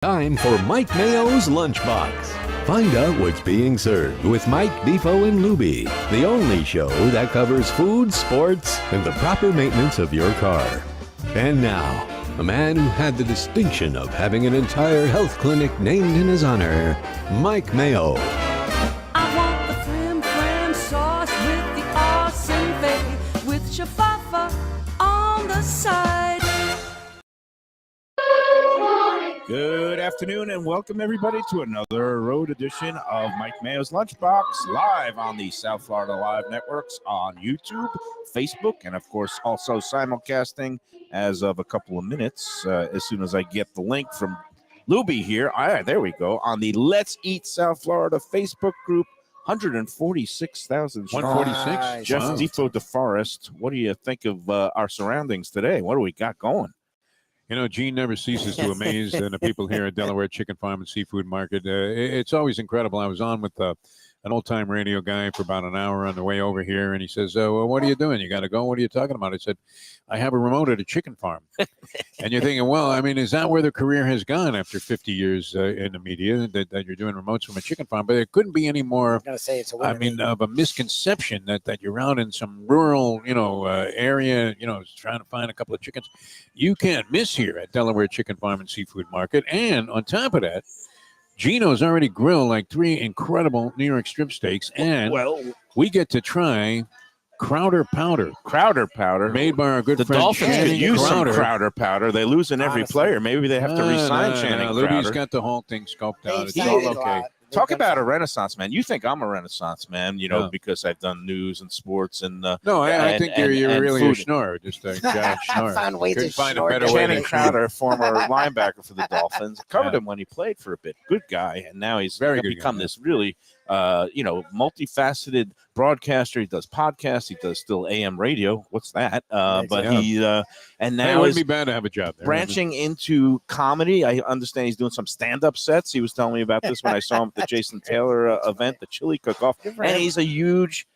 Time for Mike Mayo's Lunchbox. Find out what's being served with Mike, Defo and Lubie, the only show that covers food, sports, and the proper maintenance of your car. And now, a man who had the distinction of having an entire health clinic named in his honor, Mike Mayo. I want the flim sauce with the awesome bay, with shafafa on the side. Good afternoon and welcome everybody to another road edition of Mike Mayo's Lunchbox, live on the South Florida Live networks on YouTube, Facebook, and of course also simulcasting as of a couple of minutes as soon as I get the link from Lubie here. All right, there we go, on the Let's Eat South Florida Facebook group. 146,000 146. Jeff Wow. Defo DeForest, what do you think of our surroundings today? What do we got going? You know, Gene never ceases to amaze the people here at Delaware Chicken Farm and Seafood Market. It's always incredible. I was on with an old-time radio guy for about an hour on the way over here, and he says, well, what are you doing? You got to go? What are you talking about? I said, I have a remote at a chicken farm. And you're thinking, well, I mean, is that where the career has gone after 50 years in the media, that you're doing remotes from a chicken farm? But it couldn't be any more, of a misconception that you're out in some rural, area, trying to find a couple of chickens. You can't miss here at Delaware Chicken Farm and Seafood Market. And on top of that, Gino's already grilled like 3 incredible New York strip steaks, and we get to try Crowder Powder. Crowder Powder. Made by our good the friend Dolphins Channing could use Crowder. some Crowder Powder. They lose in every player. Maybe they have to re-sign Channing Crowder. Lubie's got the whole thing scoped out. It's all okay. Talk about a Renaissance man. You think I'm a Renaissance man, because I've done news and sports and no, I think you're really food. A schnorrer, just a giant schnorrer. Found ways to find a snore. better way Channing to Crowder, former linebacker for the Dolphins, covered him when he played for a bit. Good guy, and now he's become this really, multifaceted broadcaster. He does podcasts. He does still AM radio. What's that? He and now it wouldn't be bad to have a job there. Branching into comedy. I understand he's doing some stand-up sets. He was telling me about this when I saw him at the Jason Taylor event, the chili cook-off. And he's a huge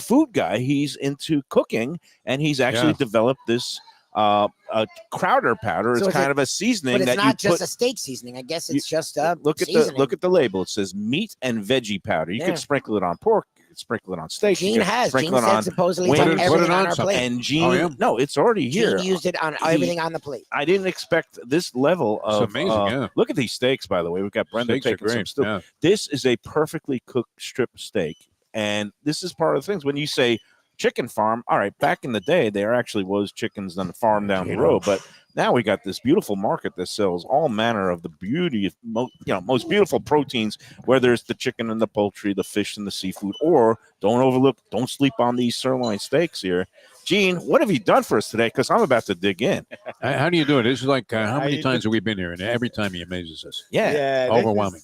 food guy. He's into cooking, and he's actually developed this Crowder Powder. So it's kind of a seasoning but it's that not you just put. A steak seasoning. I guess it's just a Look at the label. It says meat and veggie powder. You can sprinkle it on pork. You can sprinkle it on steak. Gene said supposedly it's on everything on our plate. And Gene, no, it's already here. Gene used it on everything on the plate. I didn't expect this level of. It's amazing. Look at these steaks, by the way. We've got Brenda Steaks are taking some great, still. yeah. This is a perfectly cooked strip steak, and this is part of the things when you say chicken farm. All right, back in the day, there actually was chickens on the farm down the road, but now we got this beautiful market that sells all manner of the beauty of most beautiful proteins, whether it's the chicken and the poultry, the fish and the seafood, or don't sleep on these sirloin steaks here. Gene, what have you done for us today? Because I'm about to dig in. How do you do it? This is like how many times have we been here? And every time he amazes us. Yeah, overwhelming.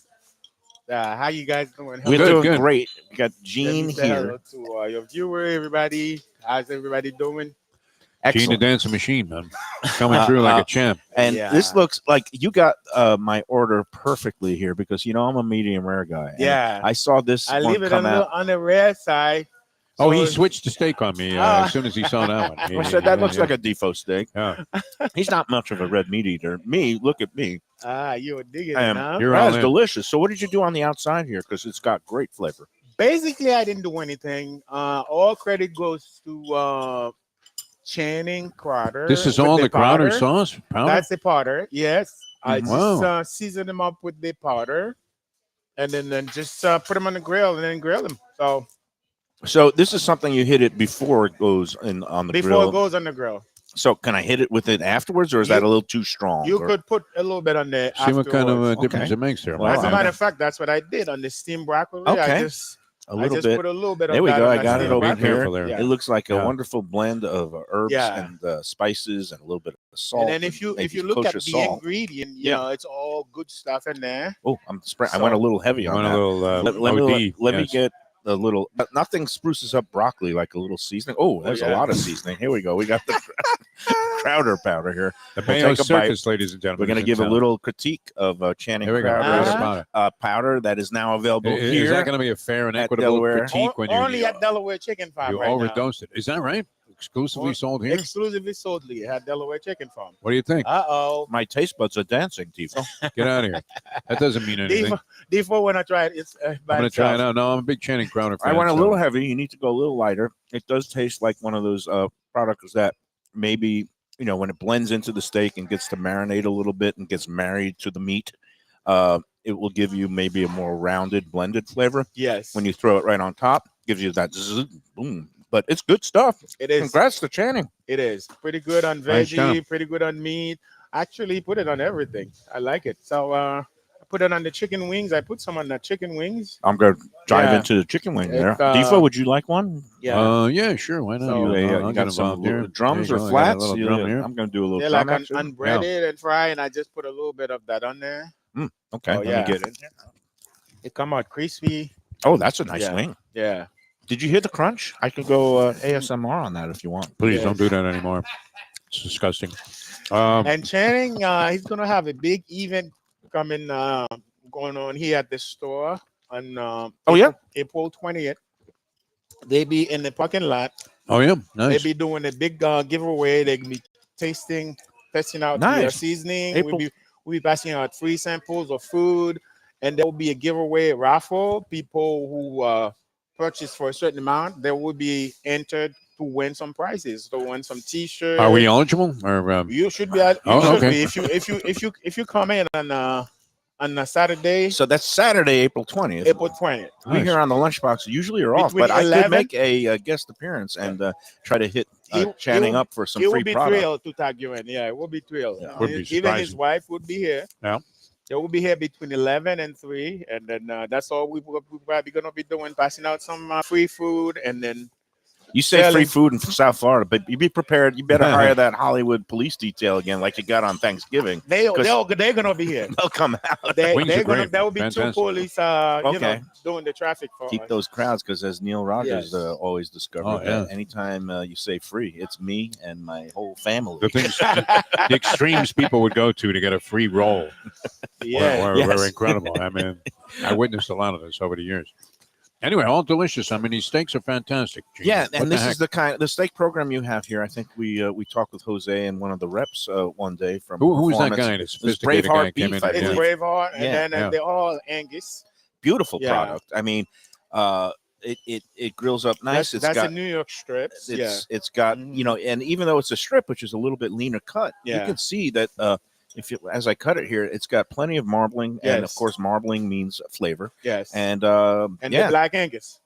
How you guys doing? We're doing good. great. We got Gene here. To your viewer, everybody. How's everybody doing? Gene the dancing machine, man. Coming through like a champ. And this looks like you got my order perfectly here because, I'm a medium rare guy. Yeah. I saw this I one leave it come out. on the rare side. Oh, he switched the steak on me as soon as he saw that one. I said, that looks like a Defo steak. Yeah. He's not much of a red meat eater. Look at me. You were digging it, huh? You're That's delicious. So what did you do on the outside here? Because it's got great flavor. Basically, I didn't do anything. All credit goes to Channing Crowder. This is all the Crowder sauce? Powder? That's the powder, yes. I just season them up with the powder and then just put them on the grill and then grill them. So this is something you hit it before it goes in on the grill. Before it goes on the grill. So can I hit it with it afterwards, or is that a little too strong? You could put a little bit on there. See what kind of difference it makes there. As a matter of fact, that's what I did on the steamed broccoli. Okay. I just put a little bit. There we go. I got it over Be careful here. there. It looks like a wonderful blend of herbs and spices and a little bit of salt. And then if you look at the ingredient, it's all good stuff in there. Oh, I went a little heavy on that. Let me get a little, but nothing spruces up broccoli like a little seasoning. Oh, there's a lot of seasoning. Here we go. We got the Crowder Powder here. The Mayo Circus, ladies and gentlemen. We're going to give a little critique of Channing Crowder powder that is now available here. Is that going to be a fair and equitable critique when only at Delaware Chicken Farm? You overdosed it. Is that right? exclusively sold here. Exclusively sold here at Delaware Chicken Farm. What do you think? My taste buds are dancing, Defo. Get out of here. That doesn't mean anything. Defo, when I try it, it's I'm going to try it out. No, I'm a big Channing Crowder fan. I went a little heavy. You need to go a little lighter. It does taste like one of those products that maybe, when it blends into the steak and gets to marinate a little bit and gets married to the meat, it will give you maybe a more rounded, blended flavor. Yes. When you throw it right on top, gives you that boom. But it's good stuff. It is. Congrats to Channing. It is. Pretty good on veggie, pretty good on meat. Actually, put it on everything. I like it. So I put it on the chicken wings. I put some on the chicken wings. I'm going to dive into the chicken wing there. Defo, would you like one? Yeah, sure. Why not? So, you got some drums or flats? I'm going to do a little drum like unbreaded and fry, and I just put a little bit of that on there. Okay, let me get it. It come out crispy. Oh, that's a nice wing. Yeah. Did you hear the crunch? I could go ASMR on that if you want. Please don't do that anymore. It's disgusting. And Channing, he's going to have a big event coming, going on here at the store on April 20th. They be in the parking lot. Oh, yeah. Nice. They be doing a big giveaway. They can be testing out their seasoning. We'll be passing out free samples of food, and there will be a giveaway raffle. People who purchase for a certain amount, they will be entered to win some prizes, to win some T-shirts. Are we eligible? Or you should be. If you come in on a Saturday. So that's Saturday, April 20th. April 20th. We here on the Lunchbox usually are off, but I could make a guest appearance and try to hit Channing up for some free product. It will be thrilled to tag you in. Yeah, it will be thrilled. Yeah. Even his wife would be here. Yeah. They will be here between 11 and 3, and then that's all we're probably going to be doing, passing out some free food, and then you say free food in South Florida, but you be prepared. You better hire that Hollywood police detail again, like you got on Thanksgiving. They're gonna be here. They'll come out. There will be two police, doing the traffic for keep us. Those crowds, because as Neil Rogers always discovered, anytime you say free, it's me and my whole family. The extremes people would go to get a free roll. Were incredible. I mean, I witnessed a lot of this over the years. Anyway, all delicious. I mean, these steaks are fantastic. Gene. Yeah, and this is the steak program you have here. I think we talked with Jose and one of the reps one day from who's that guy? The sophisticated guy came in. It's Braveheart, and then they're all Angus. Beautiful product. I mean, it grills up nice. That's a New York strip. It's got and even though it's a strip, which is a little bit leaner cut, you can see that. As I cut it here, it's got plenty of marbling, and of course, marbling means flavor. Yes, and the Black Angus.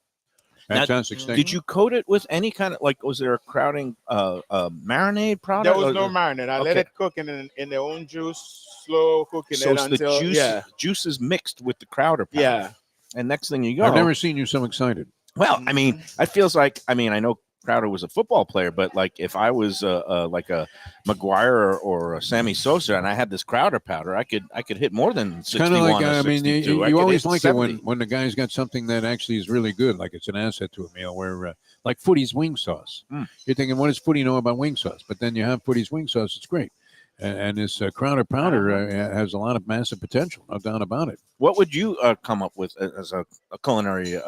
Fantastic steak. Did you coat it with any kind of was there a crowding marinade product? There was no marinade. I let it cook in their own juice, slow cooking so it until the juice is mixed with the Crowder powder. Yeah, and next thing you go, I've never seen you so excited. Well, I mean, it feels like I know Crowder was a football player, but like if I was like a McGuire or a Sammy Sosa and I had this Crowder powder, I could hit more than 61 kind of like or 62. you always like 70. It when the guy's got something that actually is really good, like it's an asset to a meal. Where like Footy's wing sauce, you're thinking, what does Footy know about wing sauce? But then you have Footy's wing sauce; it's great. And this Crowder powder has a lot of massive potential, no doubt about it. What would you come up with as a culinary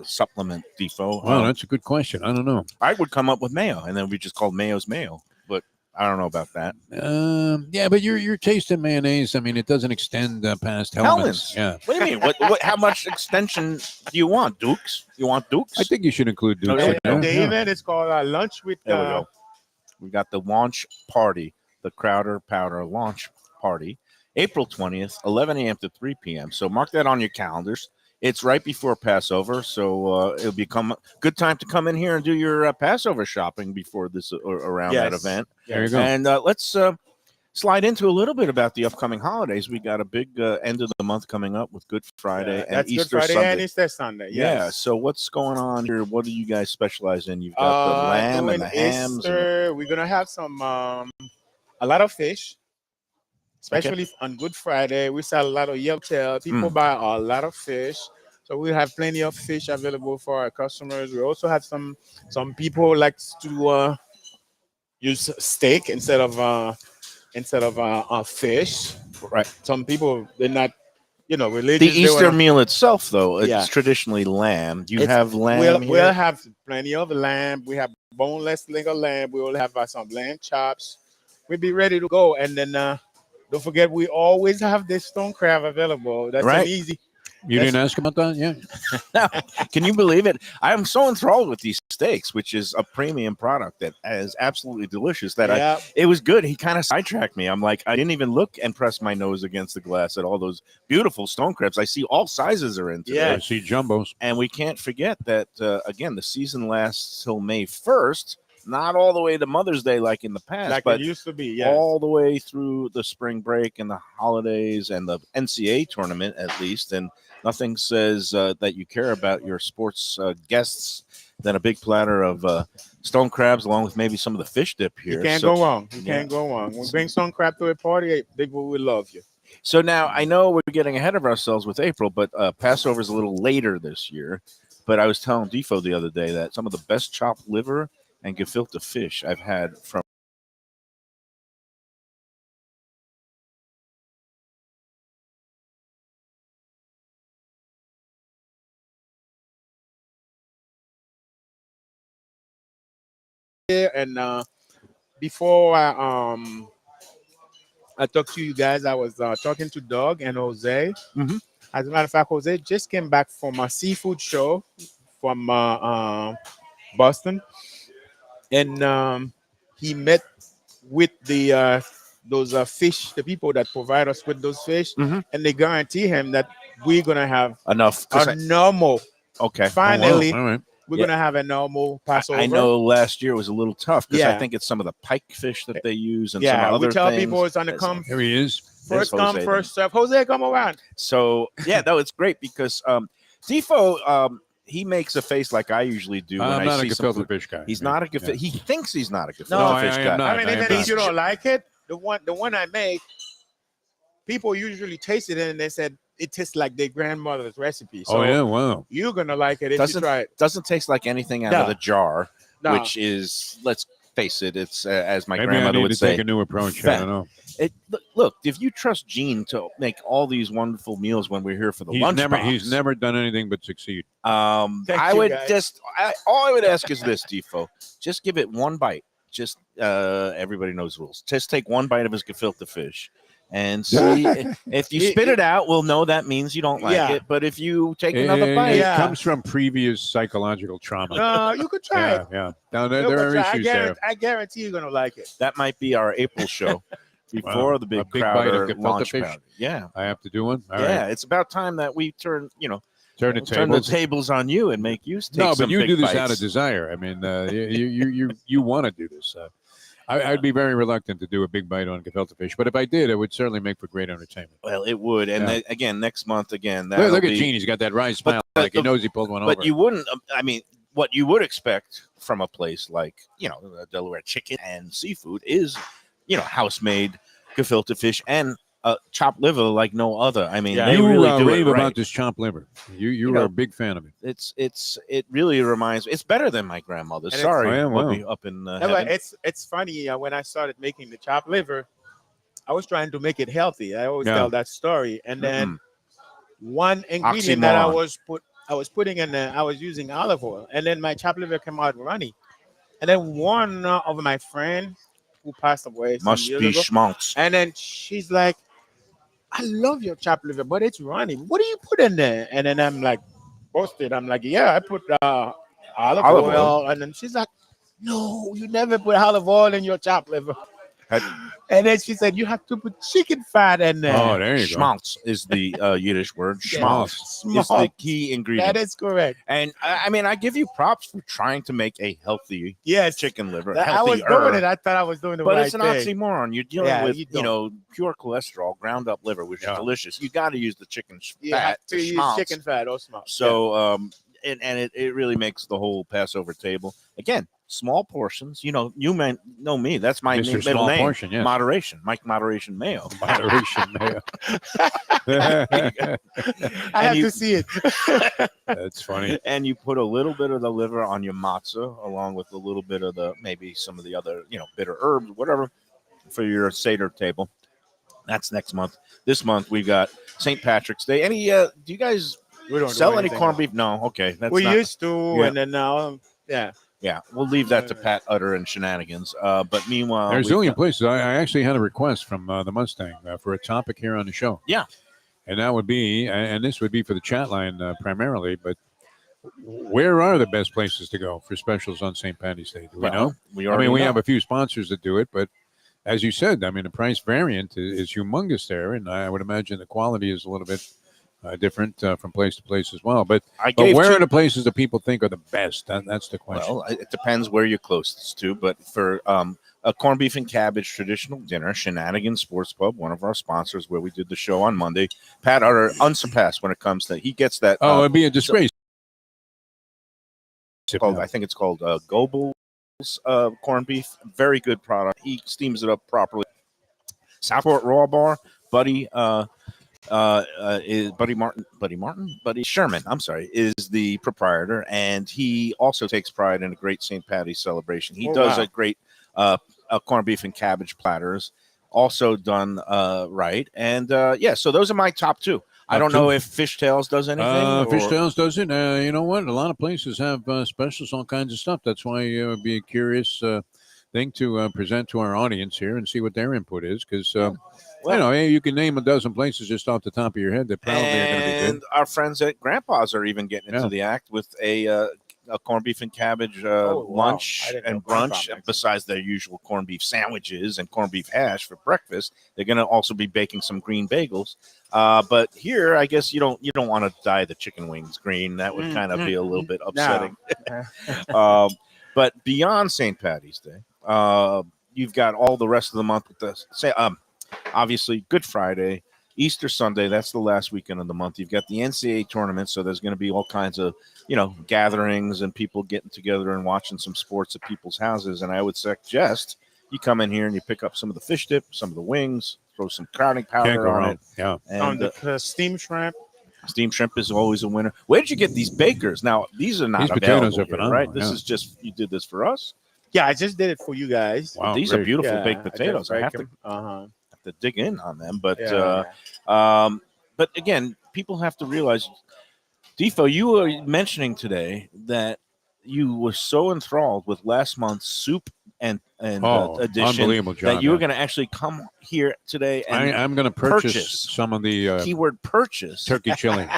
supplement, Defo? Well, that's a good question. I don't know. I would come up with mayo, and then we just called Mayo's mayo. But I don't know about that. Yeah, but your taste in mayonnaise, I mean, it doesn't extend past Hellmann's. Yeah. What do you mean? How much extension do you want, Dukes? You want Dukes? I think you should include Dukes. The event is called Lunch with. There we go. We got the launch party. The Crowder Powder launch party, April 20th, 11 a.m. to 3 p.m. So mark that on your calendars. It's right before Passover, so it'll become a good time to come in here and do your Passover shopping before this or around that event. There you go. And let's slide into a little bit about the upcoming holidays. We got a big end of the month coming up with Good Friday and Easter Good Friday Sunday. And Easter Sunday. Yes. Yeah. So what's going on here? What do you guys specialize in? You've got the lamb and the hams. We're gonna have some. A lot of fish, especially on Good Friday. We sell a lot of yellowtail. People buy a lot of fish, so we have plenty of fish available for our customers. We also have some people like to use steak instead of fish. Right. Some people they're not. Religious. The Easter meal itself, though, it's traditionally lamb. You have lamb. We'll have plenty of lamb. We have boneless leg of lamb. We will have some lamb chops. We'll be ready to go. And then don't forget, we always have this stone crab available. That's Right. an easy. You didn't ask about that? Yeah. Can you believe it? I am so enthralled with these steaks, which is a premium product that is absolutely delicious. That it was good. He kind of sidetracked me. I'm like, I didn't even look and press my nose against the glass at all those beautiful stone crabs. I see all sizes are in today. Yeah. I see jumbos. And we can't forget that, again, the season lasts till May 1st. Not all the way to Mother's Day like in the past, Like but it used to be, yeah. all the way through the spring break and the holidays and the NCAA tournament, at least. And nothing says that you care about your sports guests than a big platter of stone crabs, along with maybe some of the fish dip here. You can't go wrong. You can't go wrong. When we bring stone crab to a party, people will love you. So now I know we're getting ahead of ourselves with April, but Passover is a little later this year. But I was telling Defo the other day that some of the best chopped liver and gefilte fish I've had from And before I talked to you guys, I was talking to Doug and Jose. Mhm. As a matter of fact, Jose just came back from a seafood show from Boston, and he met with those fish, the people that provide us with those fish, Mhm. and they guarantee him that we're gonna have enough. a normal. Okay. Finally, All right. we're Yeah. gonna have a normal Passover. I know last year was a little tough because I Yeah. think it's some of the pike fish that they use and Yeah, some other we tell things. people it's on the come. Here he is. There's First come, Jose first serve. Jose, come around. So yeah, no, it's great because Defo he makes a face like I usually do when I'm I not a see some gefilte food. fish guy. He's Yeah. not a gefilte. Yeah. He thinks he's not a gefilte No, fish I am guy. not. I mean, I even am if not. you don't like it, the one I make, people usually taste it and they said it tastes like their grandmother's recipe. So Oh yeah, wow. you're gonna like it if you try it. Doesn't taste like anything out No. of the jar, No. which is, let's face it, it's as my Maybe I grandmother need would to say. take a new approach. I fat. don't know. Look, if you trust Gene to make all these wonderful meals when we're here for the lunchbox, He's never done anything but succeed. Thank I you, would guys. all I would ask is this, Defo. Just give it one bite. Just everybody knows the rules. Just take one bite of his gefilte fish and see if you spit it out, we'll know that means you don't like Yeah. it. But if you take another bite, It comes from previous psychological trauma. No, you could try it. Yeah. Now, there You could are try. issues there. I guarantee you're gonna like it. that might be our April show before Wow. the A big big bite of Crowder gefilte launch fish? party. Yeah. I have to do one. All Yeah, right. it's about time that we turn Turn the turn tables. the tables on you and make you take No, but some you big do this bites. out of desire. I mean, you want to do this. I'd be very reluctant to do a big bite on gefilte fish, but if I did, it would certainly make for great entertainment. Well, it would, and Yeah. again, next month, again, Look at Gene; he's got that wry smile, like he knows he pulled one over. But you wouldn't. I mean, what you would expect from a place like Delaware chicken and seafood is, house-made gefilte fish and chopped liver like no other. I mean, they you really do rave it right. about this chopped liver. You are a big fan of it. It really reminds. It's better than my grandmother's. And Sorry, Oh, yeah, we'll wow. be up in No, heaven. but it's funny when I started making the chopped liver, I was trying to make it healthy. I always Yeah. tell that story, and then one ingredient Oxymoron. that I was putting in there, I was using olive oil, and then my chopped liver came out runny, and then one of my friend who passed away some Must years be ago, schmonks. and then she's like, "I love your chopped liver, but it's runny. What do you put in there?" And then I'm like, busted. I'm like, "Yeah, I put olive Olive oil," and then she's like, "No, you never put olive oil in your chopped liver." And then she said, "You have to put chicken fat in there." Oh, there you go. Schmaltz is the Yiddish word. Yeah. Schmaltz is the Schmaltz. key ingredient. That is correct. And I mean, I give you props for trying to make a healthy Yes, chicken liver. I was healthier, doing it. I thought I was doing the but right it's an thing. oxymoron. You're dealing Yeah, with you don't. pure cholesterol, ground up liver, which is delicious. You got to use the chicken You have fat, to the use schmaltz. chicken fat or small. So and it really makes the whole Passover table again small portions. You may know me. That's my Mr. middle Small name. Portion, yes. Moderation, Mike Moderation Mayo. Moderation, Mayo. I have you- to see it. That's funny. And you put a little bit of the liver on your matzah, along with a little bit of maybe some of the other, bitter herbs, whatever, for your Seder table. That's next month. This month we got St. Patrick's Day. Any? Do you guys We don't do sell any anything. corned beef? No. Okay, that's We not, used to, Yeah. and then now, yeah. Yeah, we'll leave that to Pat Utter and shenanigans. But meanwhile, there's a million places. I actually had a request from the Mustang for a topic here on the show. Yeah. And that would be, and this would be for the chat line primarily, but where are the best places to go for specials on St. Patty's Day? Do we know? We have a few sponsors that do it, but as you said, I mean, the price variant is humongous there, and I would imagine the quality is a little bit different from place to place as well. But where are the places that people think are the best? That's the question. Well, it depends where you're closest to, but for a corned beef and cabbage traditional dinner, Shenanigans Sports Pub, one of our sponsors, where we did the show on Monday. Pat Utter, unsurpassed when it comes to, he gets that. It'd be a disgrace. I think it's called Goebel's corned beef. Very good product. He steams it up properly. Southport Raw Bar, Buddy is Buddy Sherman, I'm sorry, is the proprietor, and he also takes pride in a great St. Patty's celebration. He does a great corned beef and cabbage platters, also done right. And so those are my top two. I don't know if Fishtails does anything. Fishtails does it. You know what? A lot of places have specials, all kinds of stuff. That's why it would be a curious thing to present to our audience here and see what their input is, because you can name a dozen places just off the top of your head that probably are going to be good. And our friends at Grandpa's are even getting into the act with a corned beef and cabbage lunch and brunch. Besides their usual corned beef sandwiches and corned beef hash for breakfast, they're going to also be baking some green bagels. But here, I guess you don't want to dye the chicken wings green. That would kind of be a little bit upsetting. No. But beyond St. Patty's Day, you've got all the rest of the month with the obviously Good Friday, Easter Sunday. That's the last weekend of the month. You've got the NCAA tournament, so there's going to be all kinds of gatherings and people getting together and watching some sports at people's houses. And I would suggest you come in here and you pick up some of the fish dip, some of the wings, throw some crowding powder on it. Yeah, and the steamed shrimp. Steamed shrimp is always a winner. Where did you get these bakers? Now, these are not potatoes available here, right? This is just, you did this for us? Yeah, I just did it for you guys. Wow, these are beautiful baked potatoes. I have to dig in on them. But but again, people have to realize, Defo, you were mentioning today that you were so enthralled with last month's soup and edition unbelievable job, that you were going to actually come here today and I'm going to purchase some of the keyword purchase turkey chili. Is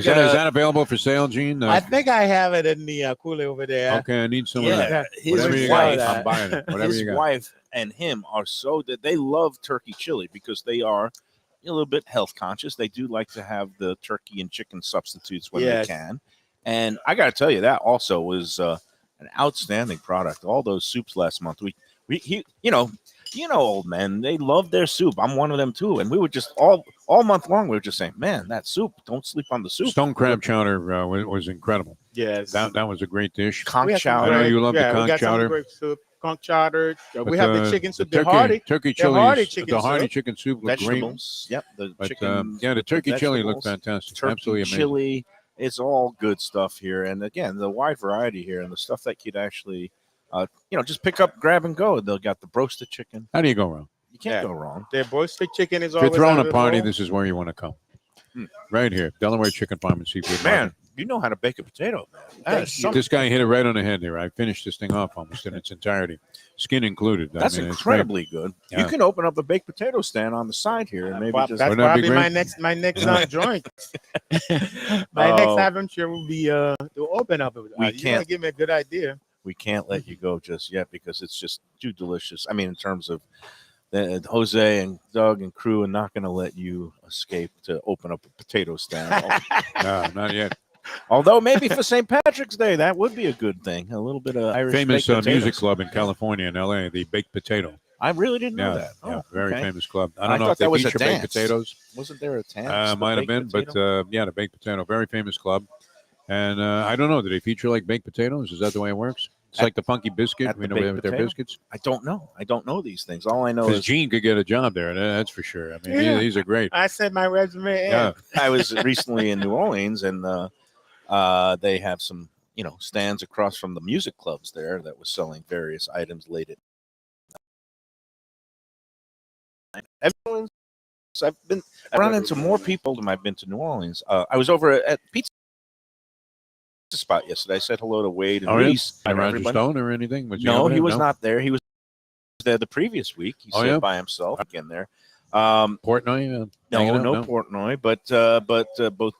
that available for sale, Gene? I think I have it in the cooler over there. Okay, I need some of that. His Whatever wife, I'm buying it. Whatever his wife and him are so that they love turkey chili because they are a little bit health conscious. They do like to have the turkey and chicken substitutes when they can. And I got to tell you, that also was an outstanding product. All those soups last month, old men, they love their soup. I'm one of them too. And we were just all month long, we were just saying, man, that soup, don't sleep on the soup. Stone crab chowder was incredible. Yes. That was a great dish. Conch chowder. I know you love the conch chowder. Great soup. Conch chowder. We have the chicken soup. The turkey chili. The hearty chicken soup looked great. Yep. The turkey chili looked fantastic. Turkey absolutely amazing. Chili. It's all good stuff here. And again, the wide variety here and the stuff that you'd actually just pick up, grab and go. They'll got the roasted chicken. How do you go wrong? You can't go wrong. Their roasted chicken is always. If you're throwing a party, this is where you want to come. Right here, Delaware Chicken Farm and Seafood. Man, you know how to bake a potato, man. This guy hit it right on the head there. I finished this thing off almost in its entirety, skin included. That's incredibly good. Yeah. You can open up a baked potato stand on the side here, and maybe that's probably my next joint. My next adventure will be to open up. You can't give me a good idea. We can't let you go just yet because it's just too delicious. I mean, in terms of Jose and Doug and crew are not going to let you escape to open up a potato stand. No, not yet. Although maybe for St. Patrick's Day, that would be a good thing. A little bit of Irish famous music club in California and L.A., the Baked Potato. I really didn't know that. Very famous club. I don't know if they feature baked potatoes. Wasn't there a dance? Might have been, but the baked potato, very famous club. And I don't know, do they feature like baked potatoes? Is that the way it works? It's like the funky biscuit. We know their biscuits. I don't know. I don't know these things. All I know is Gene could get a job there. That's for sure. I mean, these are great. I sent my resume in. Yeah. I was recently in New Orleans, and they have some, stands across from the music clubs there that was selling various items late at night. I've run into more people than I've been to New Orleans. I was over at Pizza spot yesterday. I said hello to Wade and Oh, Reese. yeah? And Roger everybody. Stone or anything? Was No, over he there? was not there. He was there the previous week. He said by himself again there. Portnoy? No Portnoy, but both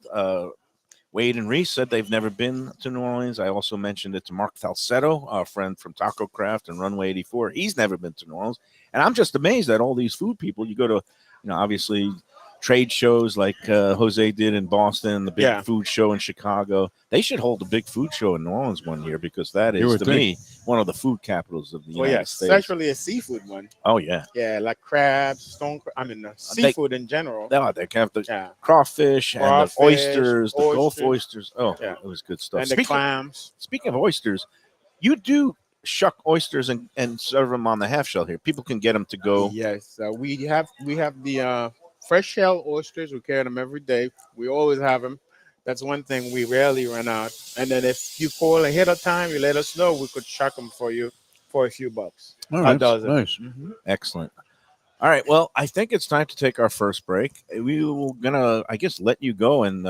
Wade and Reese said they've never been to New Orleans. I also mentioned it to Mark Falsetto, a friend from Taco Craft and Runway 84. He's never been to New Orleans. And I'm just amazed at all these food people. You go to, obviously trade shows like Jose did in Boston, the big food show in Chicago. They should hold a big food show in New Orleans one year because that is, to me, one of the food capitals of the United States. It's actually a seafood one. Oh, yeah. Yeah, like crabs, seafood in general. They have the crawfish and the oysters, the Gulf oysters. Oh, it was good stuff. And the clams. Speaking of oysters, you do shuck oysters and serve them on the half shell here. People can get them to go. Yes, we have the fresh shell oysters. We carry them every day. We always have them. That's one thing we rarely run out. And then if you call ahead of time, you let us know. We could shuck them for you for a few bucks. A dozen. Nice. Mm-hmm. Excellent. All right. Well, I think it's time to take our first break. We were gonna, I guess, let you go and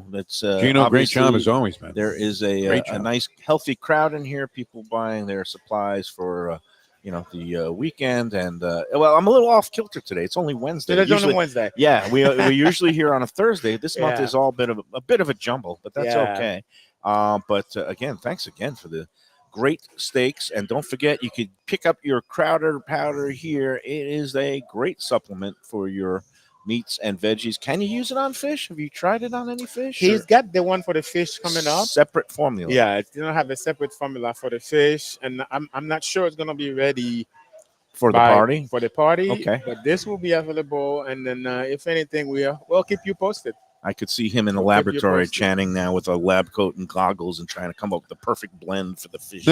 let's. Gino, great job as always, man. There is a nice, healthy crowd in here. People buying their supplies for. The weekend, and I'm a little off kilter today. It's only Wednesday. It's only Wednesday. Yeah, we usually here on a Thursday. This month is all a bit of a jumble, but that's okay. But again, thanks again for the great steaks, and don't forget you could pick up your Crowder powder here. It is a great supplement for your meats and veggies. Can you use it on fish? Have you tried it on any fish? He's got the one for the fish coming up. Separate formula. Yeah, it's gonna have a separate formula for the fish, and I'm not sure it's gonna be ready for the party. For the party, okay. But this will be available, and then if anything, we'll keep you posted. I could see him in the laboratory chanting now with a lab coat and goggles and trying to come up with the perfect blend for the fish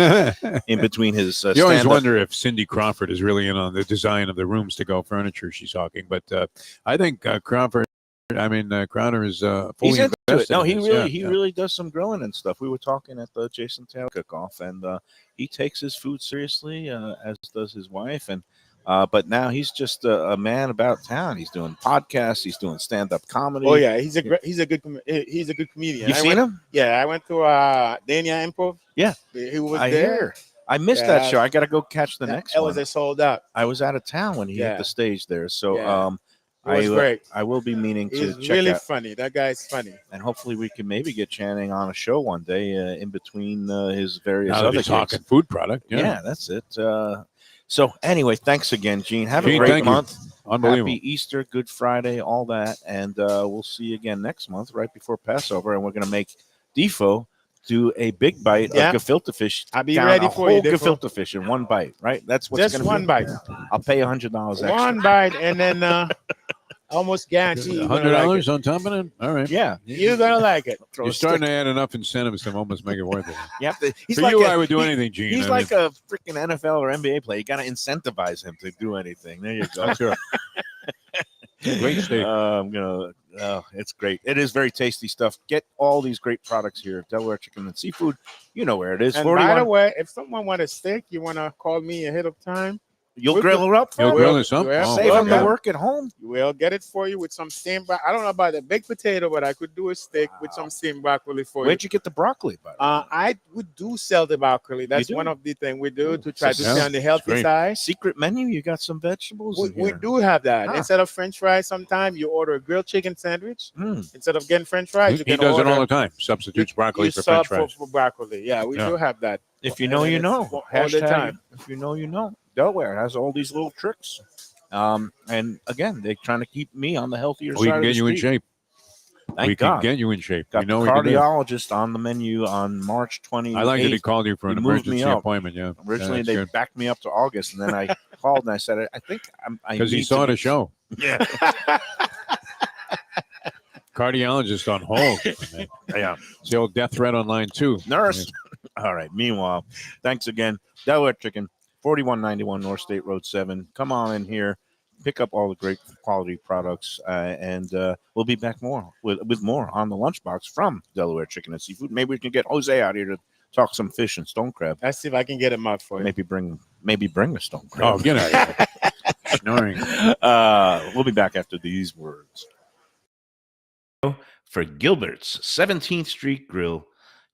in between his You always wonder if Cindy Crawford is really in on the design of the rooms to go furniture she's talking. But I think Crowder is fully invested. No, he really does some grilling and stuff. We were talking at the Jason Taylor cook-off, and he takes his food seriously, as does his wife. And but now he's just a man about town. He's doing podcasts. He's doing stand-up comedy. Oh yeah, he's a good comedian. You seen him? Yeah, I went to Dania Improv. Yeah, he was there. Hear. I missed that show. I got to go catch the next one. It was a sold out. I was out of town when he hit the stage there, so it was great. I will be meaning to check really out. Funny. That guy's funny. And hopefully we can maybe get Channing on a show one day in between his various other gigs. talking food product. Yeah, that's it. So anyway, thanks again, Gene. Have a great month. Unbelievable. Happy Easter, Good Friday, all that. And we'll see you again next month, right before Passover. And we're going to make Defo do a big bite of gefilte fish. I'll be ready for you. Gefilte fish in one bite, right? That's what's just one bite. I'll pay $100 extra. One bite, and then almost guaranteed $100 on top of it. All right. Yeah, you're gonna like it. You're starting to add enough incentives to almost make it worth it. You have to. I would do anything, Gene. He's like a freaking NFL or NBA player. You got to incentivize him to do anything. There you go. Sure. Great steak. It's great. It is very tasty stuff. Get all these great products here. Delaware Chicken and Seafood. You know where it is. And by the way, if someone wants a steak, you want to call me ahead of time. You'll grill her up. You'll grill us up. Save them the work at home. We'll get it for you with some steamed broccoli. I don't know about the baked potato, but I could do a steak with some steamed broccoli for you. Where'd you get the broccoli? We do sell the broccoli. That's one of the things we do to try to stay on the healthy side. Secret menu. You got some vegetables. We do have that. Instead of French fries, sometimes you order a grilled chicken sandwich. Instead of getting French fries, he does it all the time. Substitutes broccoli for French fries. For broccali. Yeah, we do have that. If you know, you know. All the time. If you know, you know. Delaware has all these little tricks. And again, they're trying to keep me on the healthier side. We can get you in shape. Thank we God. Can get you in shape. Got the cardiologist on the menu on March 28th. I like that he called you for an emergency appointment. Yeah. Originally, they backed me up to August, and then I called and I said, I think because he saw the show. Yeah. Cardiologist on hold. Yeah. It's the old death threat on line 2. Nurse. Yeah. All right. Meanwhile, thanks again. Delaware Chicken. 4191 North State Road 7. Come on in here, pick up all the great quality products, and we'll be back with more on the Lunchbox from Delaware Chicken and Seafood. Maybe we can get Jose out here to talk some fish and stone crab. Let's see if I can get him out for you. Maybe bring a stone crab. Oh, get out of here. Snoring. We'll be back after these words. For Gilbert's 17th Street Grill,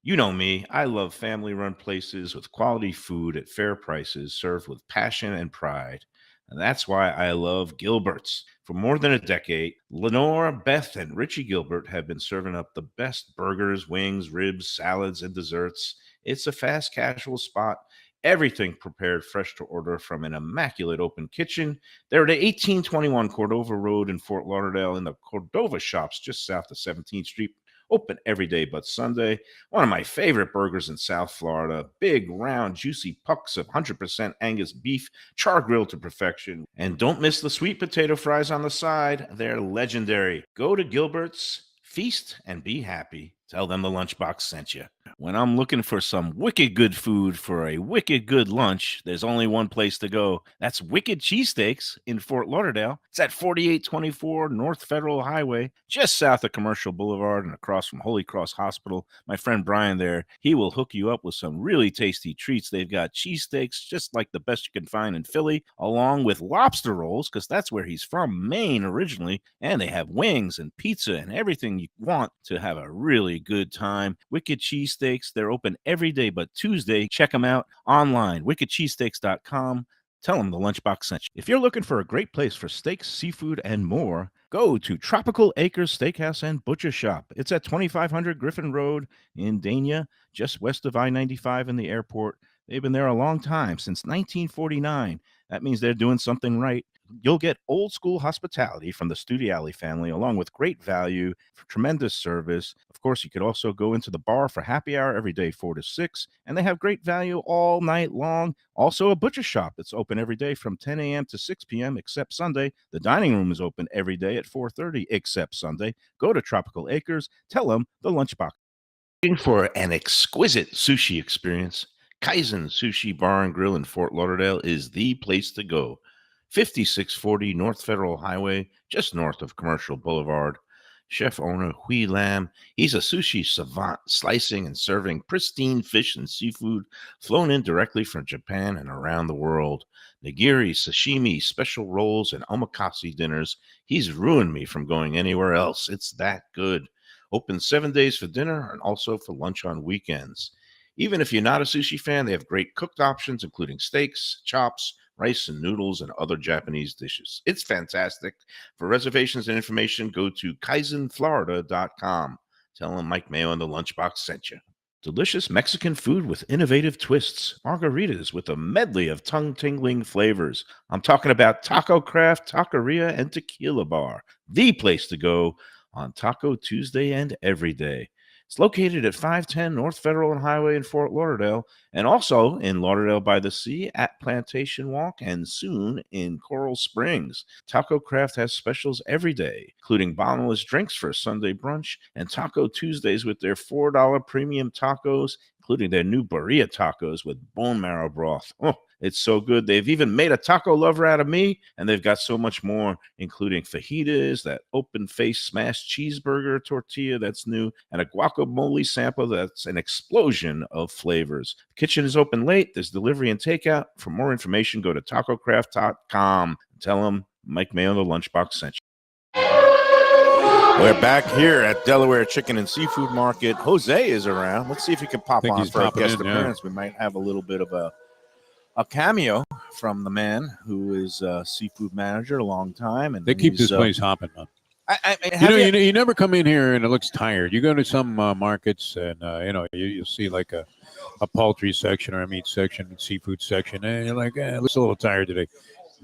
You know me, I love family run places with quality food at fair prices served with passion and pride. And that's why I love Gilbert's. For more than a decade, Lenore, Beth, and Richie Gilbert have been serving up the best burgers, wings, ribs, salads, and desserts. It's a fast casual spot. Everything prepared fresh to order from an immaculate open kitchen. They're at 1821 Cordova Road in Fort Lauderdale in the Cordova Shops just south of 17th Street. Open every day but Sunday. One of my favorite burgers in South Florida. Big, round, juicy pucks of 100% Angus beef, char grilled to perfection. And don't miss the sweet potato fries on the side. They're legendary. Go to Gilbert's, feast, and be happy. Tell them the Lunchbox sent you. When I'm looking for some wicked good food for a wicked good lunch, there's only one place to go. That's Wicked Cheesesteaks in Fort Lauderdale. It's at 4824 North Federal Highway, just south of Commercial Boulevard and across from Holy Cross Hospital. My friend Brian there, he will hook you up with some really tasty treats. They've got cheesesteaks, just like the best you can find in Philly, along with lobster rolls, because that's where he's from, Maine originally. And they have wings and pizza and everything you want to have a really good time. Wicked Cheesesteaks, they're open every day but Tuesday. Check them out online, wickedcheesesteaks.com. Tell them the Lunchbox sent you. If you're looking for a great place for steaks, seafood, and more, go to Tropical Acres Steakhouse and Butcher Shop. It's at 2500 Griffin Road in Dania, just west of I-95 and the airport. They've been there a long time, since 1949. That means they're doing something right. You'll get old school hospitality from the Studiali family, along with great value, for tremendous service. Of course, you could also go into the bar for happy hour every day, 4 to 6, and they have great value all night long. Also, a butcher shop that's open every day from 10 a.m. to 6 p.m. except Sunday. The dining room is open every day at 4:30 except Sunday. Go to Tropical Acres. Tell them the Lunchbox. Looking for an exquisite sushi experience? Kaizen Sushi Bar and Grill in Fort Lauderdale is the place to go. 5640 North Federal Highway, just north of Commercial Boulevard. Chef owner Hui Lam, he's a sushi savant, slicing and serving pristine fish and seafood flown in directly from Japan and around the world. Nigiri, sashimi, special rolls, and omakase dinners. He's ruined me from going anywhere else. It's that good. Open 7 days for dinner and also for lunch on weekends. Even if you're not a sushi fan, they have great cooked options, including steaks, chops, rice and noodles, and other Japanese dishes. It's fantastic. For reservations and information, go to kaizenflorida.com. Tell them Mike Mayo and the Lunchbox sent you. Delicious Mexican food with innovative twists. Margaritas with a medley of tongue-tingling flavors. I'm talking about Taco Craft, Taqueria, and Tequila Bar. The place to go on Taco Tuesday and every day. It's located at 510 North Federal and Highway in Fort Lauderdale, and also in Lauderdale by the Sea at Plantation Walk, and soon in Coral Springs. Taco Craft has specials every day, including bottomless drinks for a Sunday brunch, and Taco Tuesdays with their $4 premium tacos, including their new birria tacos with bone marrow broth. Oh, it's so good. They've even made a taco lover out of me, and they've got so much more, including fajitas, that open-faced smashed cheeseburger tortilla that's new, and a guacamole sample that's an explosion of flavors. The kitchen is open late. There's delivery and takeout. For more information, go to tacocraft.com. Tell them Mike Mayo, the Lunchbox sent you. We're back here at Delaware Chicken and Seafood Market. Jose is around. Let's see if he can pop on for a guest appearance. We might have a little bit of a cameo from the man who is a seafood manager a long time. And they keep this place hopping, man. You never come in here and it looks tired. You go to some markets and, you'll see like a poultry section or a meat section, a seafood section, and you're like, it looks a little tired today.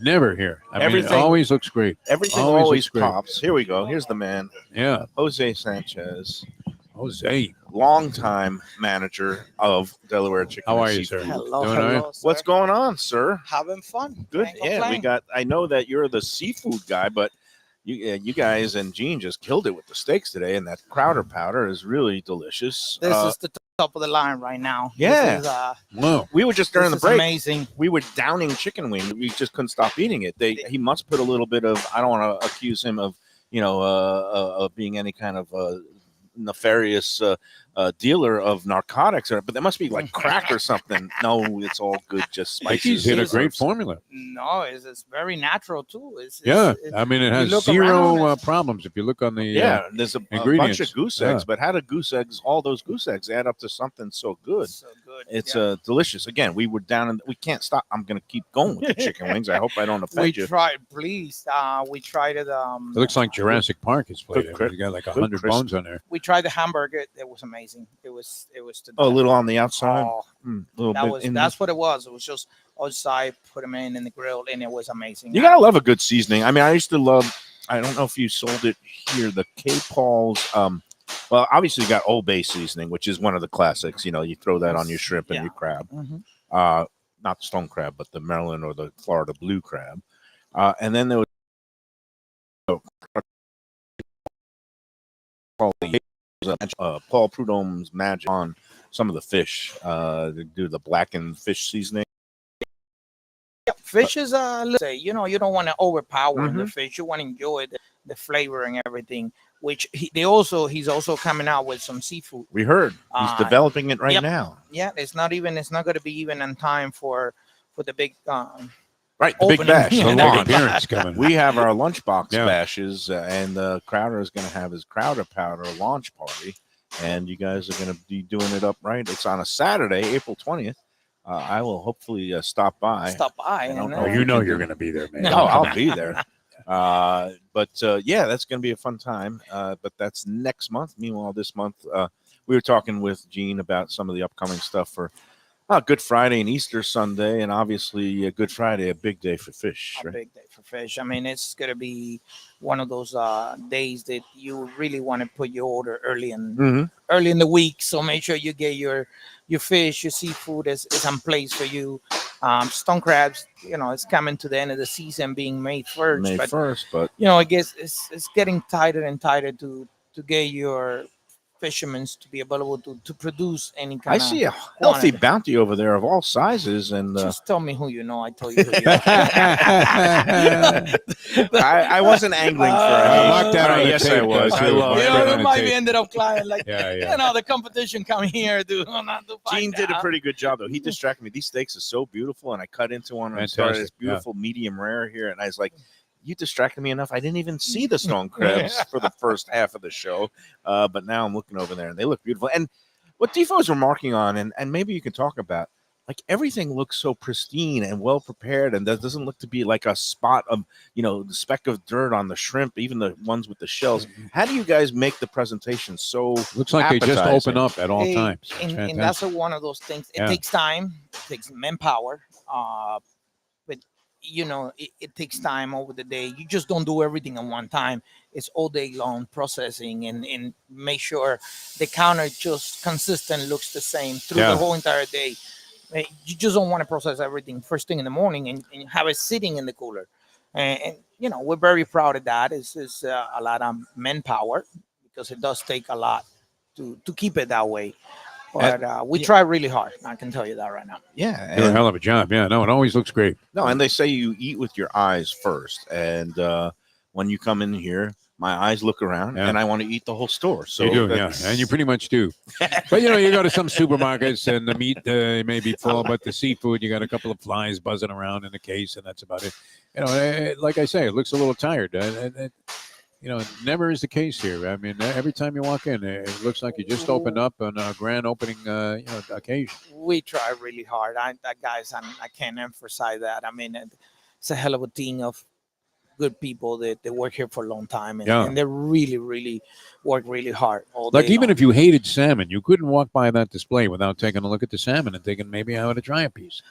Never here. Everything always looks great. Everything always pops. Here we go. Here's the man. Yeah. Jose Sanchez. Jose. Longtime manager of Delaware Chicken. How are you, sir? Hello, sir. What's going on, sir? Having fun. Good. Yeah, I know that you're the seafood guy, but you guys and Gene just killed it with the steaks today, and that Crowder powder is really delicious. This is the top of the line right now. Yeah. This is, wow. We were just during the break. Amazing. We were downing chicken wing. We just couldn't stop eating it. He must put a little bit of. I don't want to accuse him of being any kind of nefarious dealer of narcotics, but there must be like crack or something. No, it's all good, just spices. He's hit a great formula. No, it's very natural too. I mean, it has zero problems if you look on the there's a ingredients. bunch of goose eggs, but how do goose eggs, all those goose eggs, add up to something so good? So good. It's delicious. Again, we were down and we can't stop. I'm going to keep going with the chicken wings. I hope I don't offend you. We tried it. It looks like Jurassic Park is played. You got like 100 bones on there. We tried the hamburger. It was amazing. It was. A little on the outside. That's what it was. It was just outside. Put them in the grill, and it was amazing. You gotta love a good seasoning. I mean, I used to love. I don't know if you sold it here. The K. Paul's. Well, obviously you got Old Bay seasoning, which is one of the classics. You know, you throw that on your shrimp and your crab. Not the stone crab, but the Maryland or the Florida blue crab. And then there was Paul Prudhomme's magic on some of the fish. They do the blackened fish seasoning. Yeah, fish is you don't want to overpower the fish. You want to enjoy the flavor and everything. Which he's also coming out with some seafood. We heard he's developing it right now. Yeah, it's not going to be even in time for the big the big bash. The big appearance coming. We have our lunchbox bashes, and Crowder is going to have his Crowder Powder launch party, and you guys are going to be doing it up right. It's on a Saturday, April 20th. I will hopefully stop by. You know you're going to be there, man. No, I'll be there. But that's going to be a fun time. But that's next month. Meanwhile, this month, we were talking with Gene about some of the upcoming stuff for Good Friday and Easter Sunday, and obviously Good Friday, a big day for fish. A big day for fish. I mean, it's going to be one of those days that you really want to put your order early in the week. So make sure you get your fish, your seafood is in place for you. Stone crabs, it's coming to the end of the season, being May 1st. But I guess it's getting tighter and tighter to get your fishermen to be available to produce any kind of. I see a healthy bounty over there of all sizes, and just tell me who you know. I tell you who you know. I wasn't angling for yes, I was. It might be ended up climbing like the competition come here, dude. Gene did a pretty good job though. He distracted me. These steaks are so beautiful, and I cut into one and started this beautiful medium rare here, and I was like, you distracted me enough. I didn't even see the stone crabs for the first half of the show. But now I'm looking over there and they look beautiful. And what Defo is remarking on, and maybe you can talk about, like everything looks so pristine and well prepared, and that doesn't look to be like a spot of, the speck of dirt on the shrimp, even the ones with the shells. How do you guys make the presentation so looks like appetizing? They just open up at all times. And that's one of those things. It takes time, it takes manpower. It takes time over the day. You just don't do everything at one time. It's all day long processing and make sure the counter just consistent looks the same through the whole entire day. You just don't want to process everything first thing in the morning and have it sitting in the cooler. And we're very proud of that. It's a lot of manpower because it does take a lot to keep it that way. But we try really hard. I can tell you that right now. Yeah. Do a hell of a job. Yeah, no, it always looks great. No, and they say you eat with your eyes first. And when you come in here, my eyes look around and I want to eat the whole store. So you do, and you pretty much do. But, you go to some supermarkets and the meat may be full, but the seafood, you got a couple of flies buzzing around in the case, and that's about it. Like I say, it looks a little tired. It never is the case here. I mean, every time you walk in, it looks like you just opened up on a grand opening, occasion. We try really hard. I can't emphasize that. I mean, it's a hell of a team of good people that work here for a long time, and they really, really work really hard all day. Like even if you hated salmon, you couldn't walk by that display without taking a look at the salmon and thinking maybe I ought to try a piece.